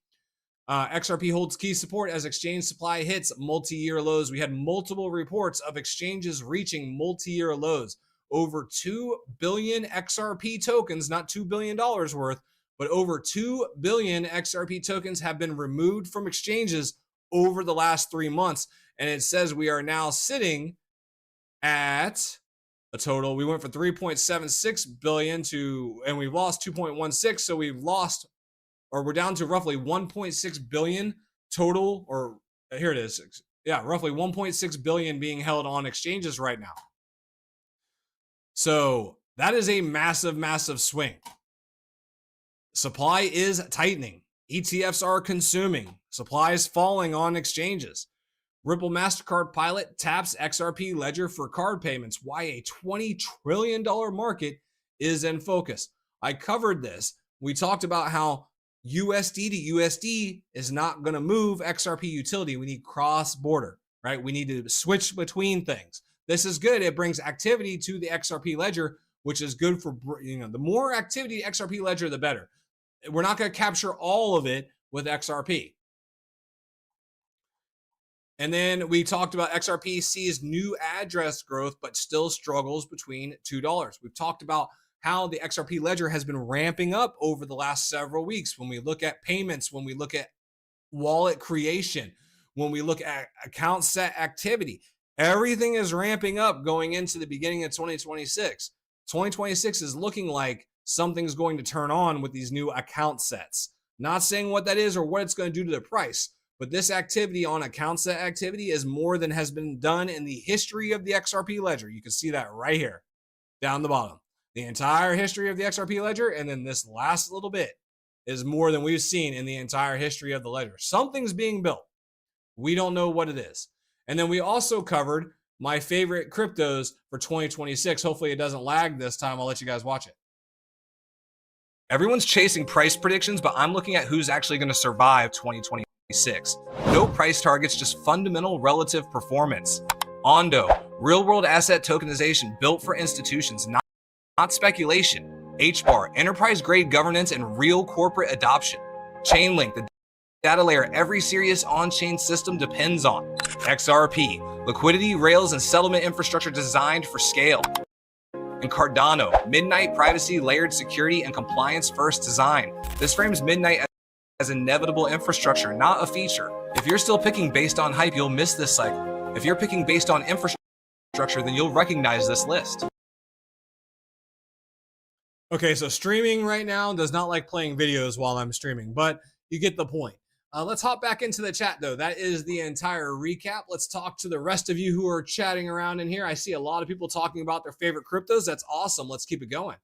XRP holds key support as exchange supply hits multi-year lows. We had multiple reports of exchanges reaching multi-year lows. Over 2 billion XRP tokens, not $2 billion worth, but over 2 billion XRP tokens have been removed from exchanges over the last 3 months. And it says we are now sitting at a total. We went from 3.76 billion to, and we've lost 2.16. So we've lost, or we're down to roughly 1.6 billion total, or here it is. Yeah, roughly 1.6 billion being held on exchanges right now. So that is a massive, massive swing. Supply is tightening. ETFs are consuming. Supply is falling on exchanges. Ripple MasterCard pilot taps XRP ledger for card payments. Why a $20 trillion market is in focus. I covered this. We talked about how USD to USD is not going to move XRP utility. We need cross-border, right? We need to switch between things. This is good. It brings activity to the XRP ledger, which is good for, the more activity XRP ledger, the better. We're not going to capture all of it with XRP. And then we talked about XRP sees new address growth, but still struggles between $2. We've talked about how the XRP ledger has been ramping up over the last several weeks. When we look at payments, when we look at wallet creation, when we look at account set activity, everything is ramping up going into the beginning of 2026. 2026 is looking like something's going to turn on with these new account sets. Not saying what that is or what it's going to do to the price, but this activity on account set activity is more than has been done in the history of the XRP ledger. You can see that right here down the bottom. The entire history of the XRP ledger, and then this last little bit is more than we've seen in the entire history of the ledger. Something's being built. We don't know what it is. And then we also covered my favorite cryptos for 2026. Hopefully it doesn't lag this time. I'll let you guys watch it. Everyone's chasing price predictions, but I'm looking at who's actually going to survive 2026. No price targets, just fundamental relative performance. Ondo, real-world asset tokenization built for institutions, not speculation. HBAR, enterprise-grade governance and real corporate adoption. Chainlink, the data layer every serious on-chain system depends on. XRP, liquidity, rails, and settlement infrastructure designed for scale. And Cardano, Midnight privacy, layered security, and compliance-first design. This frames Midnight as inevitable infrastructure, not a feature. If you're still picking based on hype, you'll miss this cycle. If you're picking based on infrastructure, then you'll recognize this list. Okay, so streaming right now does not like playing videos while I'm streaming, but you get the point. Let's hop back into the chat, though. That is the entire recap. Let's talk to the rest of you who are chatting around in here. I see a lot of people talking about their favorite cryptos. That's awesome. Let's keep it going.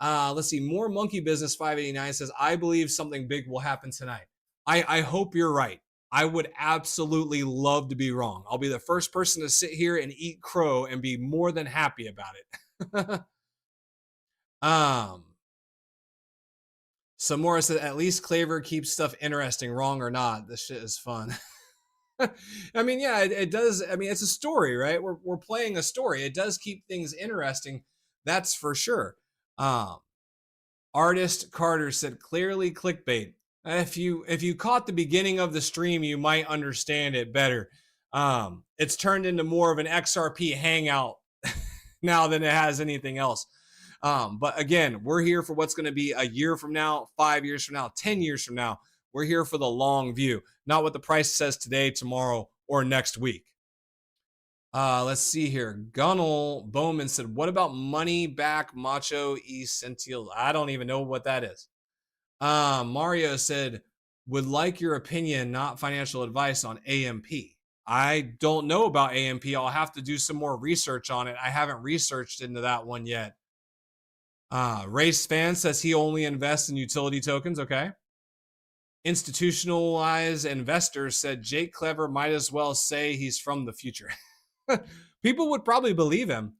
Let's see. More Monkey Business 589 says, I believe something big will happen tonight. I hope you're right. I would absolutely love to be wrong. I'll be the first person to sit here and eat crow and be more than happy about it. Samora said, at least Claver keeps stuff interesting, wrong or not. This shit is fun. I mean, yeah, it does. I mean, it's a story, right? We're playing a story. It does keep things interesting. That's for sure. Artist Carter said, clearly clickbait. If you caught the beginning of the stream, you might understand it better. It's turned into more of an XRP hangout now than it has anything else. But again, we're here for what's going to be a year from now, 5 years from now, 10 years from now. We're here for the long view, not what the price says today, tomorrow, or next week. Let's see here. Gunnel Bowman said, what about money back macho essential? I don't even know what that is. Mario said, would like your opinion, not financial advice on AMP. I don't know about AMP. I'll have to do some more research on it. I haven't researched into that one yet. Race Fan says he only invests in utility tokens. Okay. Institutionalized investors said Jake Clever might as well say he's from the future. People would probably believe him,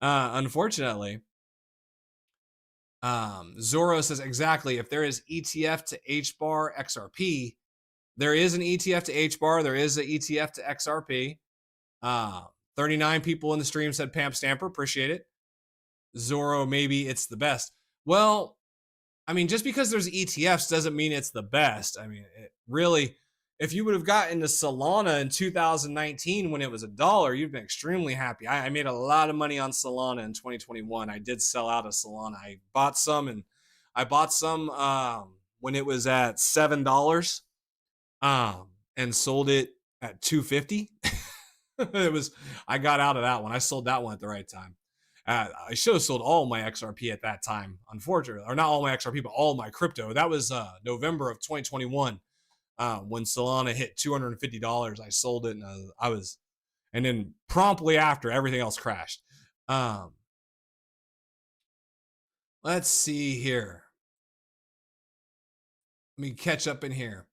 unfortunately. Zoro says, exactly. If there is ETF to HBAR XRP, there is an ETF to HBAR. There is an ETF to XRP. 39 people in the stream said Pamp Stamper. Appreciate it. Zoro, maybe it's the best. Well, I mean, just because there's ETFs doesn't mean it's the best. I mean, it really, if you would have gotten to Solana in 2019 when it was $1, you'd been extremely happy. I made a lot of money on Solana in 2021. I did sell out of Solana. I bought some when it was at $7 and sold it at $250. I got out of that one. I sold that one at the right time. I should have sold all my XRP at that time, unfortunately, or not all my XRP, but all my crypto. That was November of 2021 when Solana hit $250. I sold it, and and then promptly after, everything else crashed. Let's see here. Let me catch up in here.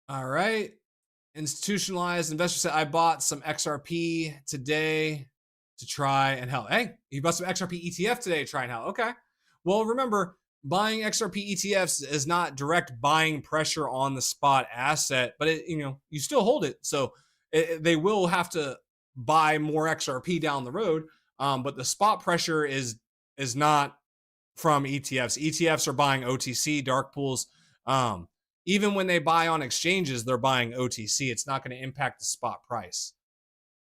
All right. Institutionalized investor said, I bought some XRP today to try and help. Hey, you bought some XRP ETF today to try and help. Okay. Well, remember, buying XRP ETFs is not direct buying pressure on the spot asset, but you still hold it. So they will have to buy more XRP down the road. But the spot pressure is not from ETFs. ETFs are buying OTC, dark pools. Even when they buy on exchanges, they're buying OTC. It's not going to impact the spot price.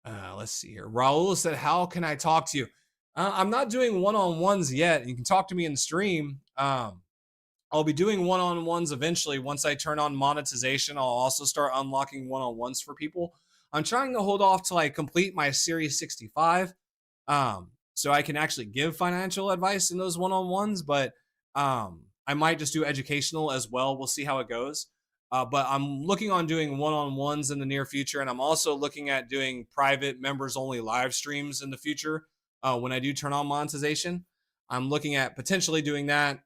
Let's see here. Raul said, how can I talk to you? I'm not doing one-on-ones yet. You can talk to me in the stream. I'll be doing one-on-ones eventually. Once I turn on monetization, I'll also start unlocking one-on-ones for people. I'm trying to hold off till I complete my Series 65 so I can actually give financial advice in those one-on-ones, but I might just do educational as well. We'll see how it goes. But I'm looking on doing one-on-ones in the near future, and I'm also looking at doing private members-only live streams in the future when I do turn on monetization. I'm looking at potentially doing that,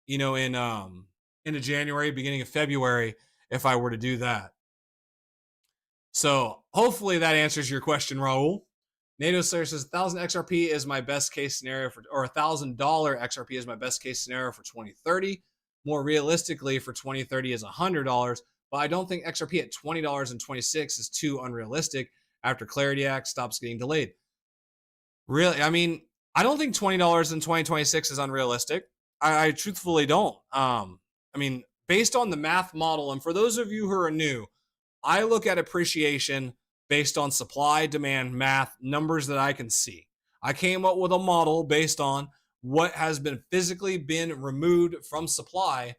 into January, beginning of February, if I were to do that. So hopefully that answers your question, Raul. NATO Slayer says 1,000 XRP is my best case scenario or $1,000 XRP is my best case scenario for 2030. More realistically, for 2030 is $100, but I don't think XRP at $20 in 26 is too unrealistic after Clarity Act stops getting delayed. Really, I mean, I don't think $20 in 2026 is unrealistic. I truthfully don't. I mean, based on the math model, and for those of you who are new, I look at appreciation based on supply, demand, math, numbers that I can see. I came up with a model based on what has been physically been removed from supply,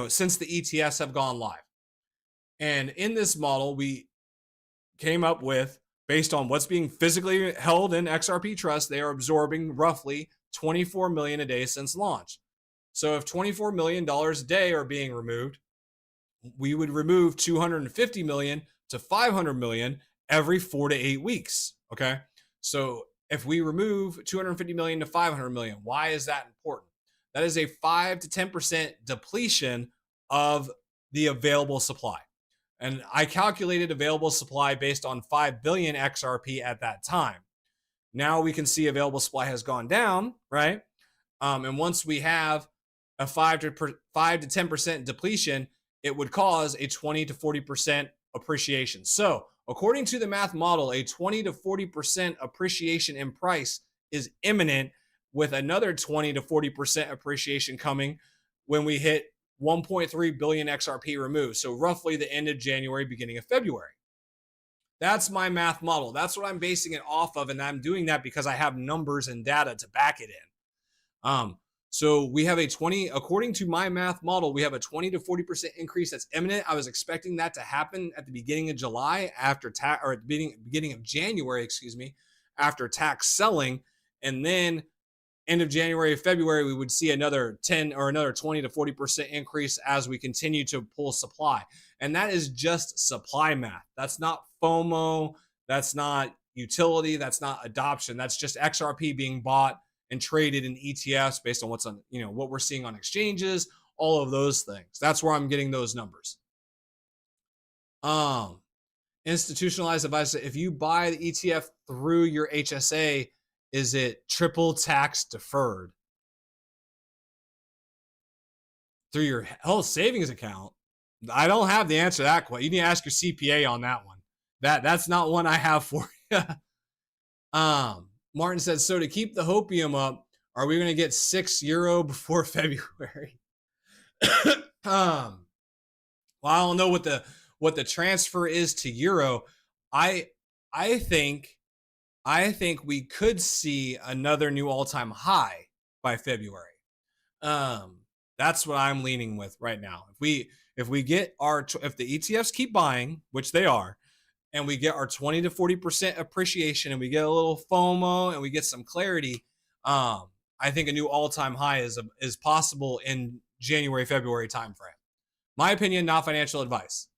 since the ETFs have gone live. And in this model, we came up with, based on what's being physically held in XRP Trust, they are absorbing roughly 24 million a day since launch. So if $24 million a day are being removed, we would remove 250 million to 500 million every 4 to 8 weeks. Okay. So if we remove 250 million to 500 million, why is that important? That is a 5 to 10% depletion of the available supply. And I calculated available supply based on 5 billion XRP at that time. Now we can see available supply has gone down, right? And once we have a 5 to 10% depletion, it would cause a 20 to 40% appreciation. So, according to the math model, a 20 to 40% appreciation in price is imminent, with another 20 to 40% appreciation coming when we hit 1.3 billion XRP removed. So, roughly the end of January, beginning of February. That's my math model. That's what I'm basing it off of. And I'm doing that because I have numbers and data to back it in. So we have a 20, according to my math model, we have a 20 to 40% increase that's imminent. I was expecting that to happen at the beginning of July after tax, or at the beginning of January, excuse me, after tax selling. And then end of January, February, we would see another 10 or another 20 to 40% increase as we continue to pull supply. And that is just supply math. That's not FOMO. That's not utility. That's not adoption. That's just XRP being bought and traded in ETFs based on what's on, what we're seeing on exchanges, all of those things. That's where I'm getting those numbers. Institutionalized advice. If you buy the ETF through your HSA, is it triple tax deferred? Through your health savings account? I don't have the answer to that question. You need to ask your CPA on that one. That's not one I have for you. Martin said, so to keep the hopium up, are we going to get €6 before February? Well, I don't know what the transfer is to euro. I think we could see another new all-time high by February. That's what I'm leaning with right now. If we get if the ETFs keep buying, which they are, and we get our 20 to 40% appreciation, and we get a little FOMO, and we get some clarity, I think a new all-time high is possible in January, February timeframe. My opinion, not financial advice.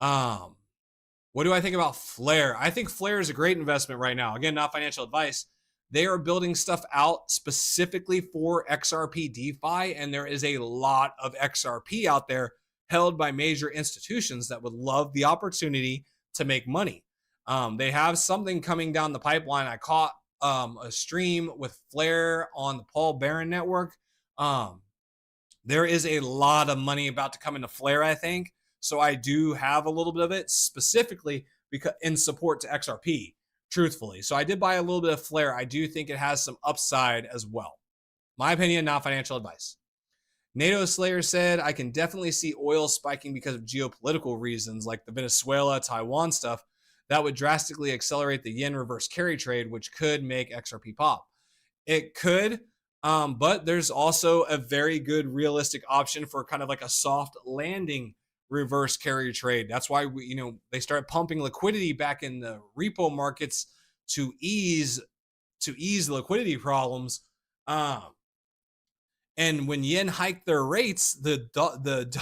What do I think about Flare? I think Flare is a great investment right now. Again, not financial advice. They are building stuff out specifically for XRP DeFi, and there is a lot of XRP out there held by major institutions that would love the opportunity to make money. They have something coming down the pipeline. I caught a stream with Flare on the Paul Barron network. There is a lot of money about to come into Flare, I think. So I do have a little bit of it specifically because in support to XRP, truthfully. So I did buy a little bit of Flare. I do think it has some upside as well. My opinion, not financial advice. NATO Slayer said, I can definitely see oil spiking because of geopolitical reasons like the Venezuela, Taiwan stuff. That would drastically accelerate the yen reverse carry trade, which could make XRP pop. It could, but there's also a very good realistic option for kind of like a soft landing reverse carry trade. That's why they started pumping liquidity back in the repo markets to ease liquidity problems. And when yen hiked their rates, the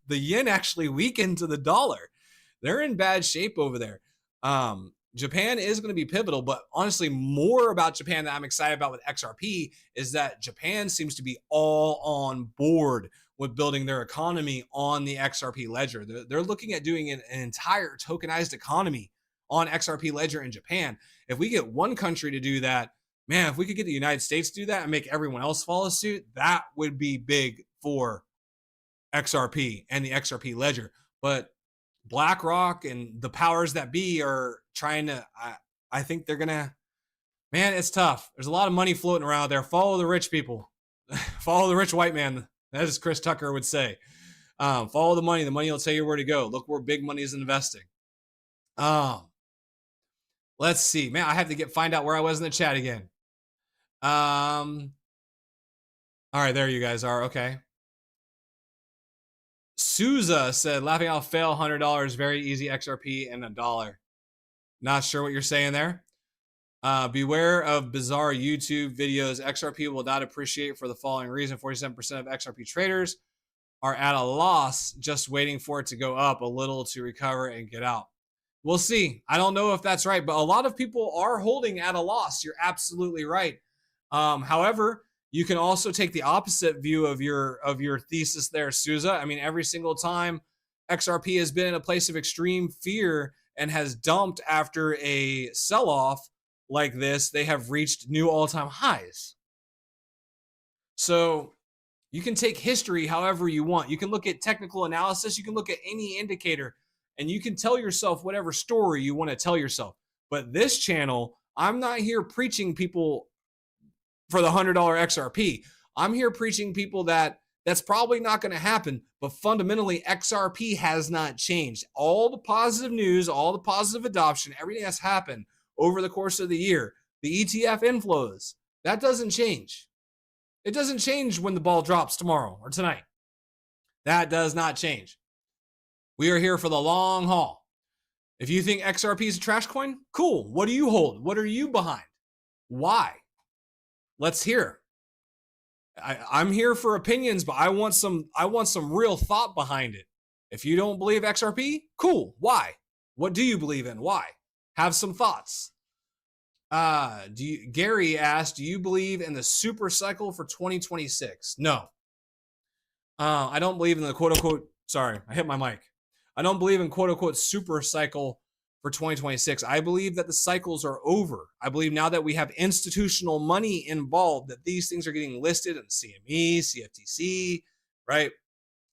yen actually weakened to the dollar. They're in bad shape over there. Japan is going to be pivotal, but honestly, more about Japan that I'm excited about with XRP is that Japan seems to be all on board with building their economy on the XRP ledger. They're looking at doing an entire tokenized economy on XRP ledger in Japan. If we get one country to do that, man, if we could get the United States to do that and make everyone else follow suit, that would be big for XRP and the XRP ledger. But BlackRock and the powers that be are trying to, I think they're going to, man, it's tough. There's a lot of money floating around there. Follow the rich people. Follow the rich white man, as Chris Tucker would say. Follow the money. The money will tell you where to go. Look where big money is investing. Let's see. Man, I have to find out where I was in the chat again. All right, there you guys are. Okay. Souza said, laughing out fail, $100, very easy XRP and $1. Not sure what you're saying there. Beware of bizarre YouTube videos. XRP will not appreciate for the following reason. 47% of XRP traders are at a loss, just waiting for it to go up a little to recover and get out. We'll see. I don't know if that's right, but a lot of people are holding at a loss. You're absolutely right. However, you can also take the opposite view of your thesis there, Souza. I mean, every single time XRP has been in a place of extreme fear and has dumped after a sell-off like this, they have reached new all-time highs. So you can take history however you want. You can look at technical analysis. You can look at any indicator, and you can tell yourself whatever story you want to tell yourself. But this channel, I'm not here preaching people for the $100 XRP. I'm here preaching people that that's probably not going to happen. But fundamentally, XRP has not changed. All the positive news, all the positive adoption, everything that's happened over the course of the year, the ETF inflows, that doesn't change. It doesn't change when the ball drops tomorrow or tonight. That does not change. We are here for the long haul. If you think XRP is a trash coin, cool. What do you hold? What are you behind? Why? Let's hear. I'm here for opinions, but I want some real thought behind it. If you don't believe XRP, cool. Why? What do you believe in? Why? Have some thoughts. Gary asked, do you believe in the super cycle for 2026? No. I don't believe in the quote unquote, sorry, I hit my mic. I don't believe in quote unquote super cycle for 2026. I believe that the cycles are over. I believe now that we have institutional money involved, that these things are getting listed in CME, CFTC, right?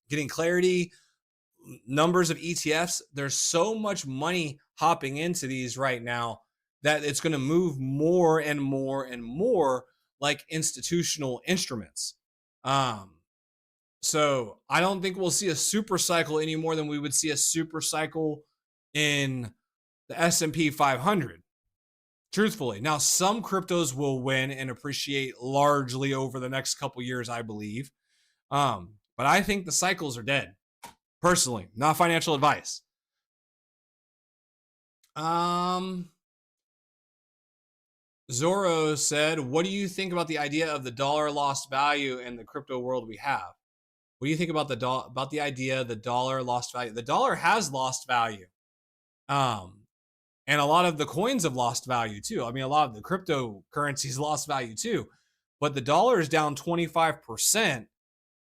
Getting clarity, numbers of ETFs. There's so much money hopping into these right now that it's going to move more and more and more like institutional instruments. So I don't think we'll see a super cycle any more than we would see a super cycle in the S&P 500. Truthfully. Now, some cryptos will win and appreciate largely over the next couple years, I believe. But I think the cycles are dead. Personally, not financial advice. Zorro said, what do you think about the idea of the dollar lost value in the crypto world we have? What do you think about the idea the dollar lost value? The dollar has lost value. And a lot of the coins have lost value too. I mean, a lot of the cryptocurrencies lost value too. But the dollar is down 25%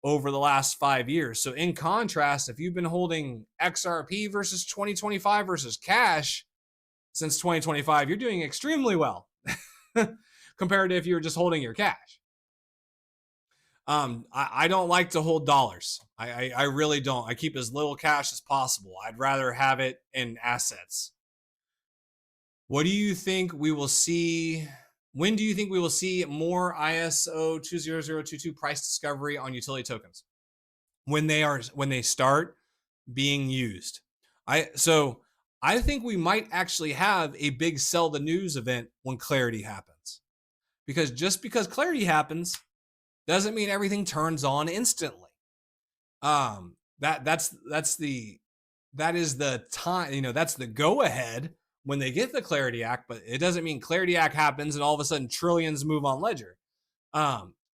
over the last 5 years. So in contrast, if you've been holding XRP versus 2025 versus cash since 2025, you're doing extremely well compared to if you were just holding your cash. I don't like to hold dollars. I really don't. I keep as little cash as possible. I'd rather have it in assets. What do you think we will see? When do you think we will see more ISO 20022 price discovery on utility tokens? When they start being used. I think we might actually have a big sell the news event when clarity happens. Because just because clarity happens doesn't mean everything turns on instantly. That is the time, that's the go ahead when they get the Clarity Act, but it doesn't mean Clarity Act happens and all of a sudden trillions move on Ledger.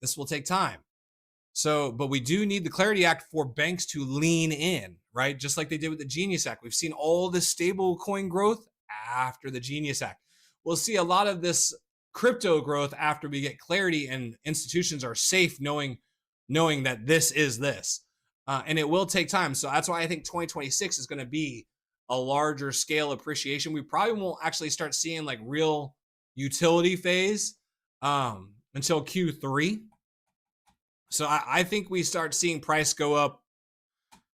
This will take time. So, but we do need the Clarity Act for banks to lean in, right? Just like they did with the Genius Act. We've seen all this stable coin growth after the Genius Act. We'll see a lot of this crypto growth after we get clarity and institutions are safe knowing that this is this. And it will take time. So that's why I think 2026 is going to be a larger scale appreciation. We probably won't actually start seeing like real utility phase until Q3. So I think we start seeing price go up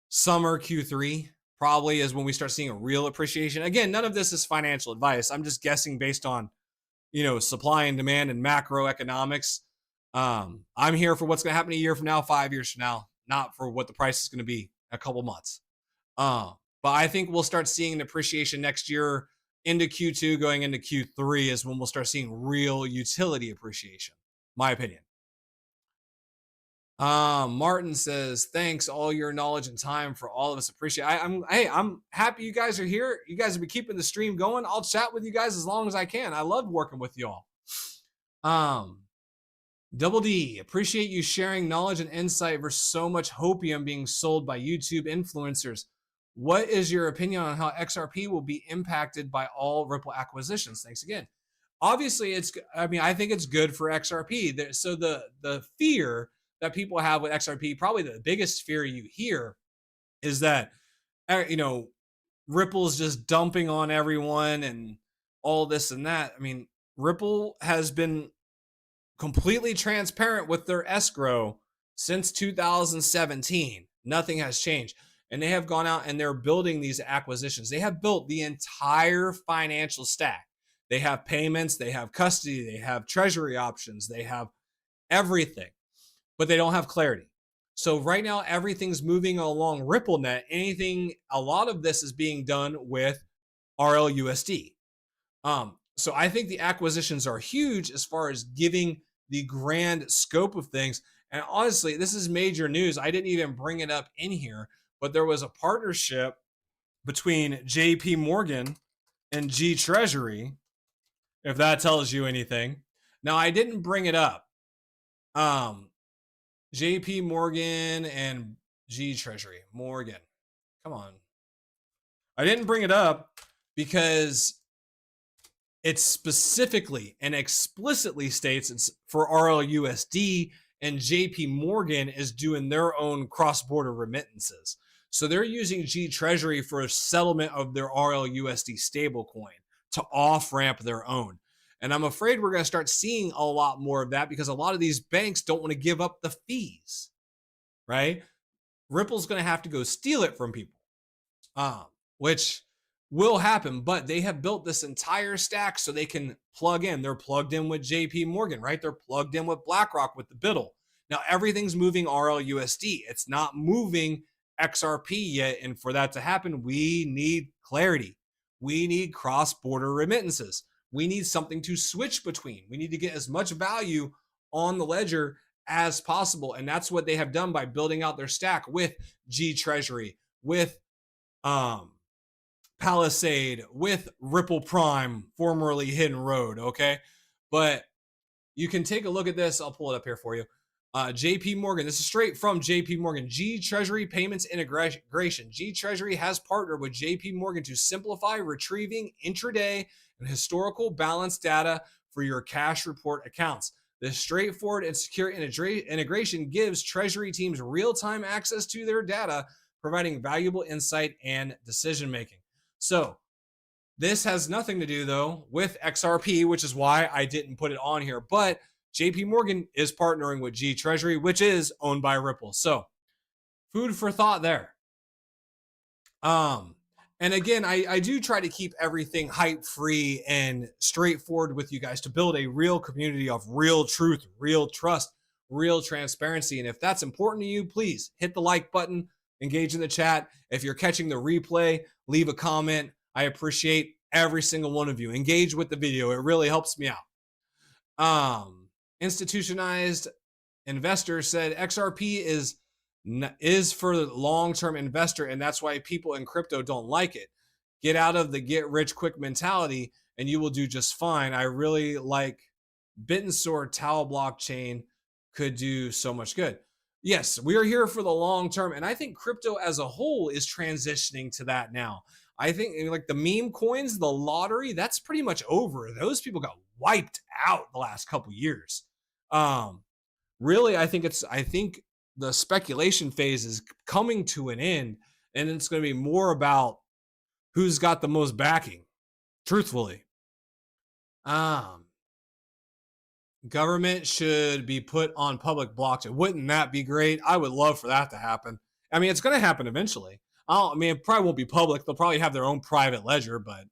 summer Q3 probably is when we start seeing a real appreciation. Again, none of this is financial advice. I'm just guessing based on, supply and demand and macroeconomics. I'm here for what's going to happen a year from now, 5 years from now, not for what the price is going to be in a couple months. But I think we'll start seeing an appreciation next year into Q2, going into Q3 is when we'll start seeing real utility appreciation. My opinion. Martin says, thanks, all your knowledge and time for all of us. Appreciate it. I'm happy you guys are here. You guys have been keeping the stream going. I'll chat with you guys as long as I can. I love working with y'all. Double D, appreciate you sharing knowledge and insight versus so much hopium being sold by YouTube influencers. What is your opinion on how XRP will be impacted by all Ripple acquisitions? Thanks again. Obviously, I think it's good for XRP. So the fear that people have with XRP, probably the biggest fear you hear is that, Ripple's just dumping on everyone and all this and that. I mean, Ripple has been completely transparent with their escrow since 2017. Nothing has changed. And they have gone out and they're building these acquisitions. They have built the entire financial stack. They have payments, they have custody, they have treasury options, they have everything, but they don't have clarity. So right now, everything's moving along RippleNet. A lot of this is being done with RLUSD. So I think the acquisitions are huge as far as giving the grand scope of things. And honestly, this is major news. I didn't even bring it up in here, but there was a partnership between JP Morgan and G Treasury, if that tells you anything. Now, I didn't bring it up. JP Morgan and G Treasury. Morgan. Come on. I didn't bring it up because it specifically and explicitly states it's for RLUSD, and JP Morgan is doing their own cross-border remittances. So they're using G Treasury for a settlement of their RLUSD stablecoin to off-ramp their own. And I'm afraid we're going to start seeing a lot more of that because a lot of these banks don't want to give up the fees, right? Ripple's going to have to go steal it from people, which will happen, but they have built this entire stack so they can plug in. They're plugged in with JP Morgan, right? They're plugged in with BlackRock with the BUIDL. Now everything's moving RLUSD. It's not moving XRP yet. And for that to happen, we need clarity. We need cross-border remittances. We need something to switch between. We need to get as much value on the ledger as possible. And that's what they have done by building out their stack with G Treasury, with Palisade, with Ripple Prime, formerly Hidden Road, okay? But you can take a look at this. I'll pull it up here for you. JP Morgan, this is straight from JP Morgan. G Treasury Payments Integration. G Treasury has partnered with JP Morgan to simplify retrieving intraday and historical balance data for your cash report accounts. This straightforward and secure integration gives Treasury teams real-time access to their data, providing valuable insight and decision-making. So this has nothing to do, though, with XRP, which is why I didn't put it on here. But JP Morgan is partnering with G Treasury, which is owned by Ripple. So food for thought there. And again, I do try to keep everything hype-free and straightforward with you guys to build a real community of real truth, real trust, real transparency. And if that's important to you, please hit the like button, engage in the chat. If you're catching the replay, leave a comment. I appreciate every single one of you. Engage with the video. It really helps me out. Institutionalized investor said XRP is for the long-term investor, and that's why people in crypto don't like it. Get out of the get-rich-quick mentality, and you will do just fine. I really like Bit&Sword Tau blockchain could do so much good. Yes, we are here for the long term, and I think crypto as a whole is transitioning to that now. I think like the meme coins, the lottery, that's pretty much over. Those people got wiped out the last couple years. Really, I think the speculation phase is coming to an end, and it's going to be more about who's got the most backing, truthfully. Government should be put on public blockchain. Wouldn't that be great? I would love for that to happen. I mean, it's going to happen eventually. It probably won't be public. They'll probably have their own private ledger, but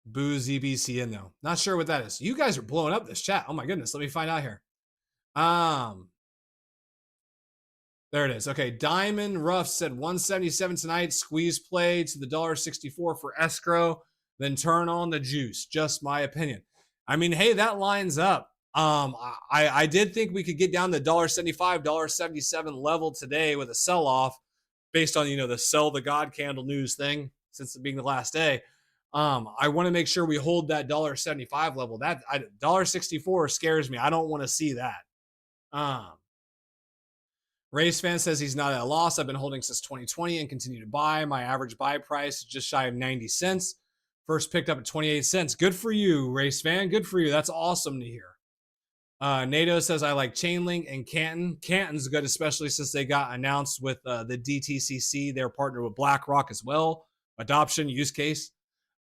boo ZBCN though. Not sure what that is. You guys are blowing up this chat. Oh my goodness. Let me find out here. There it is. Okay. Diamond Ruff said 177 tonight. Squeeze play to the $1.64 for escrow. Then turn on the juice. Just my opinion. I mean, hey, that lines up. I did think we could get down to $1.75, $1.77 level today with a sell off based on, the sell the God candle news thing since it being the last day. I want to make sure we hold that $1.75 level. That $1.64 scares me. I don't want to see that. Race fan says he's not at a loss. I've been holding since 2020 and continue to buy. My average buy price is just shy of 90 cents. First picked up at 28 cents. Good for you, race fan. Good for you. That's awesome to hear. NATO says I like Chainlink and Canton. Canton's good, especially since they got announced with the DTCC. They're partnered with BlackRock as well. Adoption use case,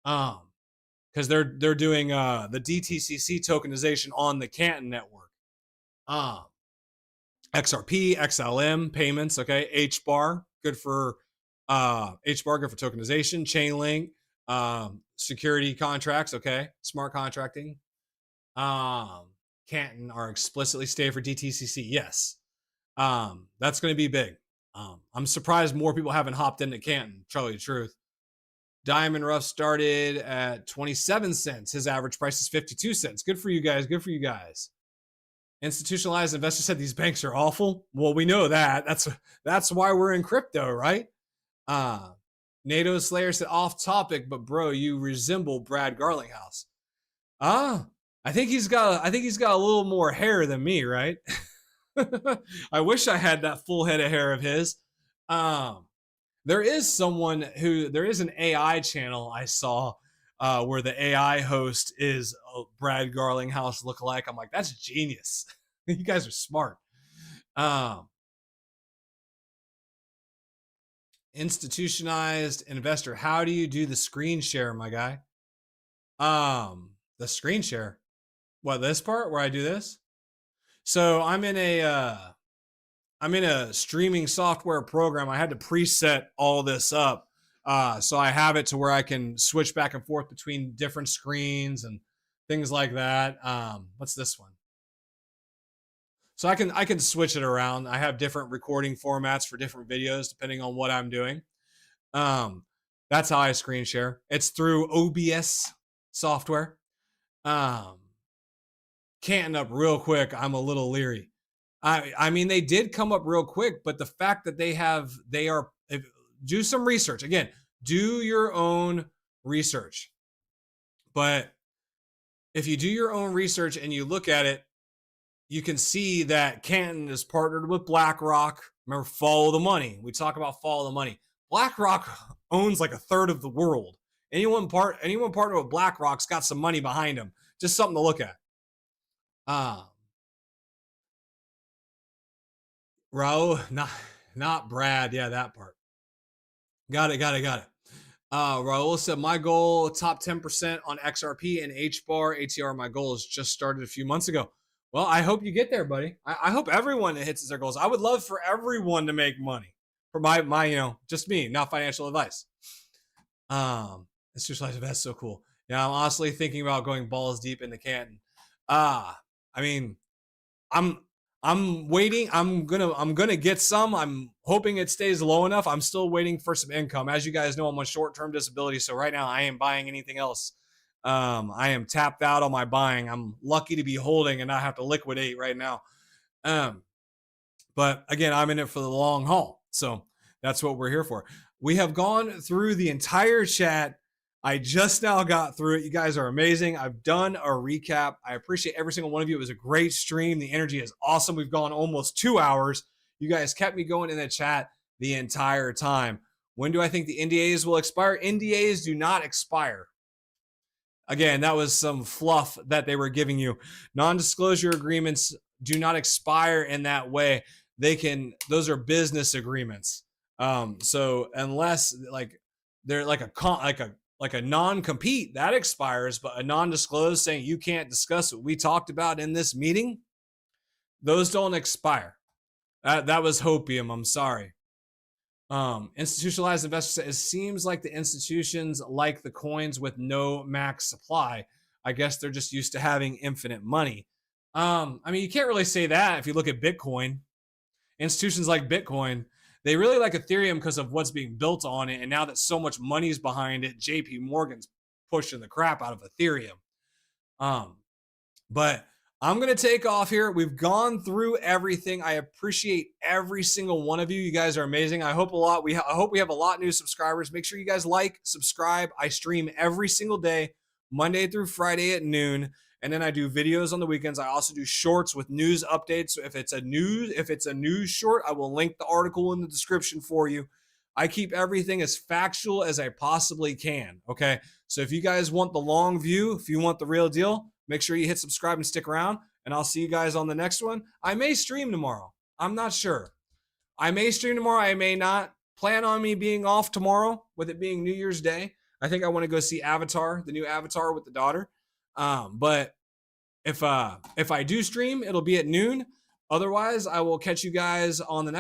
because they're doing the DTCC tokenization on the Canton network. XRP, XLM payments. Okay, HBAR good for HBAR good for tokenization. Chainlink, security contracts. Okay, smart contracting. Canton are explicitly stay for DTCC. Yes. That's going to be big. I'm surprised more people haven't hopped into Canton, tell you the truth. Diamond Rough started at 27 cents. His average price is 52 cents. Good for you guys. Good for you guys. Institutionalized investors said these banks are awful. Well, we know that. That's why we're in crypto, right? NATO Slayer said off topic, but bro, you resemble Brad Garlinghouse. I think he's got a little more hair than me, right? I wish I had that full head of hair of his. There is an AI channel I saw where the AI host is a Brad Garlinghouse lookalike. I'm like, that's genius. You guys are smart. Institutionalized investor. How do you do the screen share, my guy? The screen share. What, this part where I do this? So I'm in a streaming software program. I had to preset all this up. So I have it to where I can switch back and forth between different screens and things like that. What's this one? So I can switch it around. I have different recording formats for different videos depending on what I'm doing. That's how I screen share. It's through OBS software. Canton up real quick. I'm a little leery. I mean, they did come up real quick, but the fact that do some research. Again, do your own research. But if you do your own research and you look at it, you can see that Canton is partnered with BlackRock. Remember, follow the money. We talk about follow the money. BlackRock owns like a third of the world. Anyone partnered with BlackRock's got some money behind them. Just something to look at. Raul, not Brad. Yeah, that part. Got it. Raul said, my goal, top 10% on XRP and HBAR. ATR, my goal has just started a few months ago. Well, I hope you get there, buddy. I hope everyone hits their goals. I would love for everyone to make money. For my just me, not financial advice. That's so cool. Yeah, I'm honestly thinking about going balls deep into Canton. I mean, I'm waiting. I'm gonna get some. I'm hoping it stays low enough. I'm still waiting for some income. As you guys know, I'm on short-term disability, so right now I ain't buying anything else. I am tapped out on my buying. I'm lucky to be holding and not have to liquidate right now. But again, I'm in it for the long haul. So that's what we're here for. We have gone through the entire chat. I just now got through it. You guys are amazing. I've done a recap. I appreciate every single one of you. It was a great stream. The energy is awesome. We've gone almost 2 hours. You guys kept me going in the chat the entire time. When do I think the NDAs will expire? NDAs do not expire. Again, that was some fluff that they were giving you. Non-disclosure agreements do not expire in that way. Those are business agreements. So unless they're like a non-compete, that expires, but a non-disclose saying you can't discuss what we talked about in this meeting, those don't expire. That was hopium. I'm sorry. Institutionalized investors, it seems like the institutions like the coins with no max supply. I guess they're just used to having infinite money. I mean, you can't really say that if you look at Bitcoin. Institutions like Bitcoin, they really like Ethereum because of what's being built on it. And now that so much money's behind it, JP Morgan's pushing the crap out of Ethereum. But I'm going to take off here. We've gone through everything. I appreciate every single one of you. You guys are amazing. I hope I hope we have a lot of new subscribers. Make sure you guys like, subscribe. I stream every single day, Monday through Friday at noon. And then I do videos on the weekends. I also do shorts with news updates. So if it's a news short, I will link the article in the description for you. I keep everything as factual as I possibly can. Okay. So if you guys want the long view, if you want the real deal, make sure you hit subscribe and stick around. And I'll see you guys on the next one. I may stream tomorrow. I'm not sure. I may stream tomorrow. I may not. Plan on me being off tomorrow with it being New Year's Day. I think I want to go see Avatar, the new Avatar with the daughter. But if I do stream, it'll be at noon. Otherwise, I will catch you guys on the next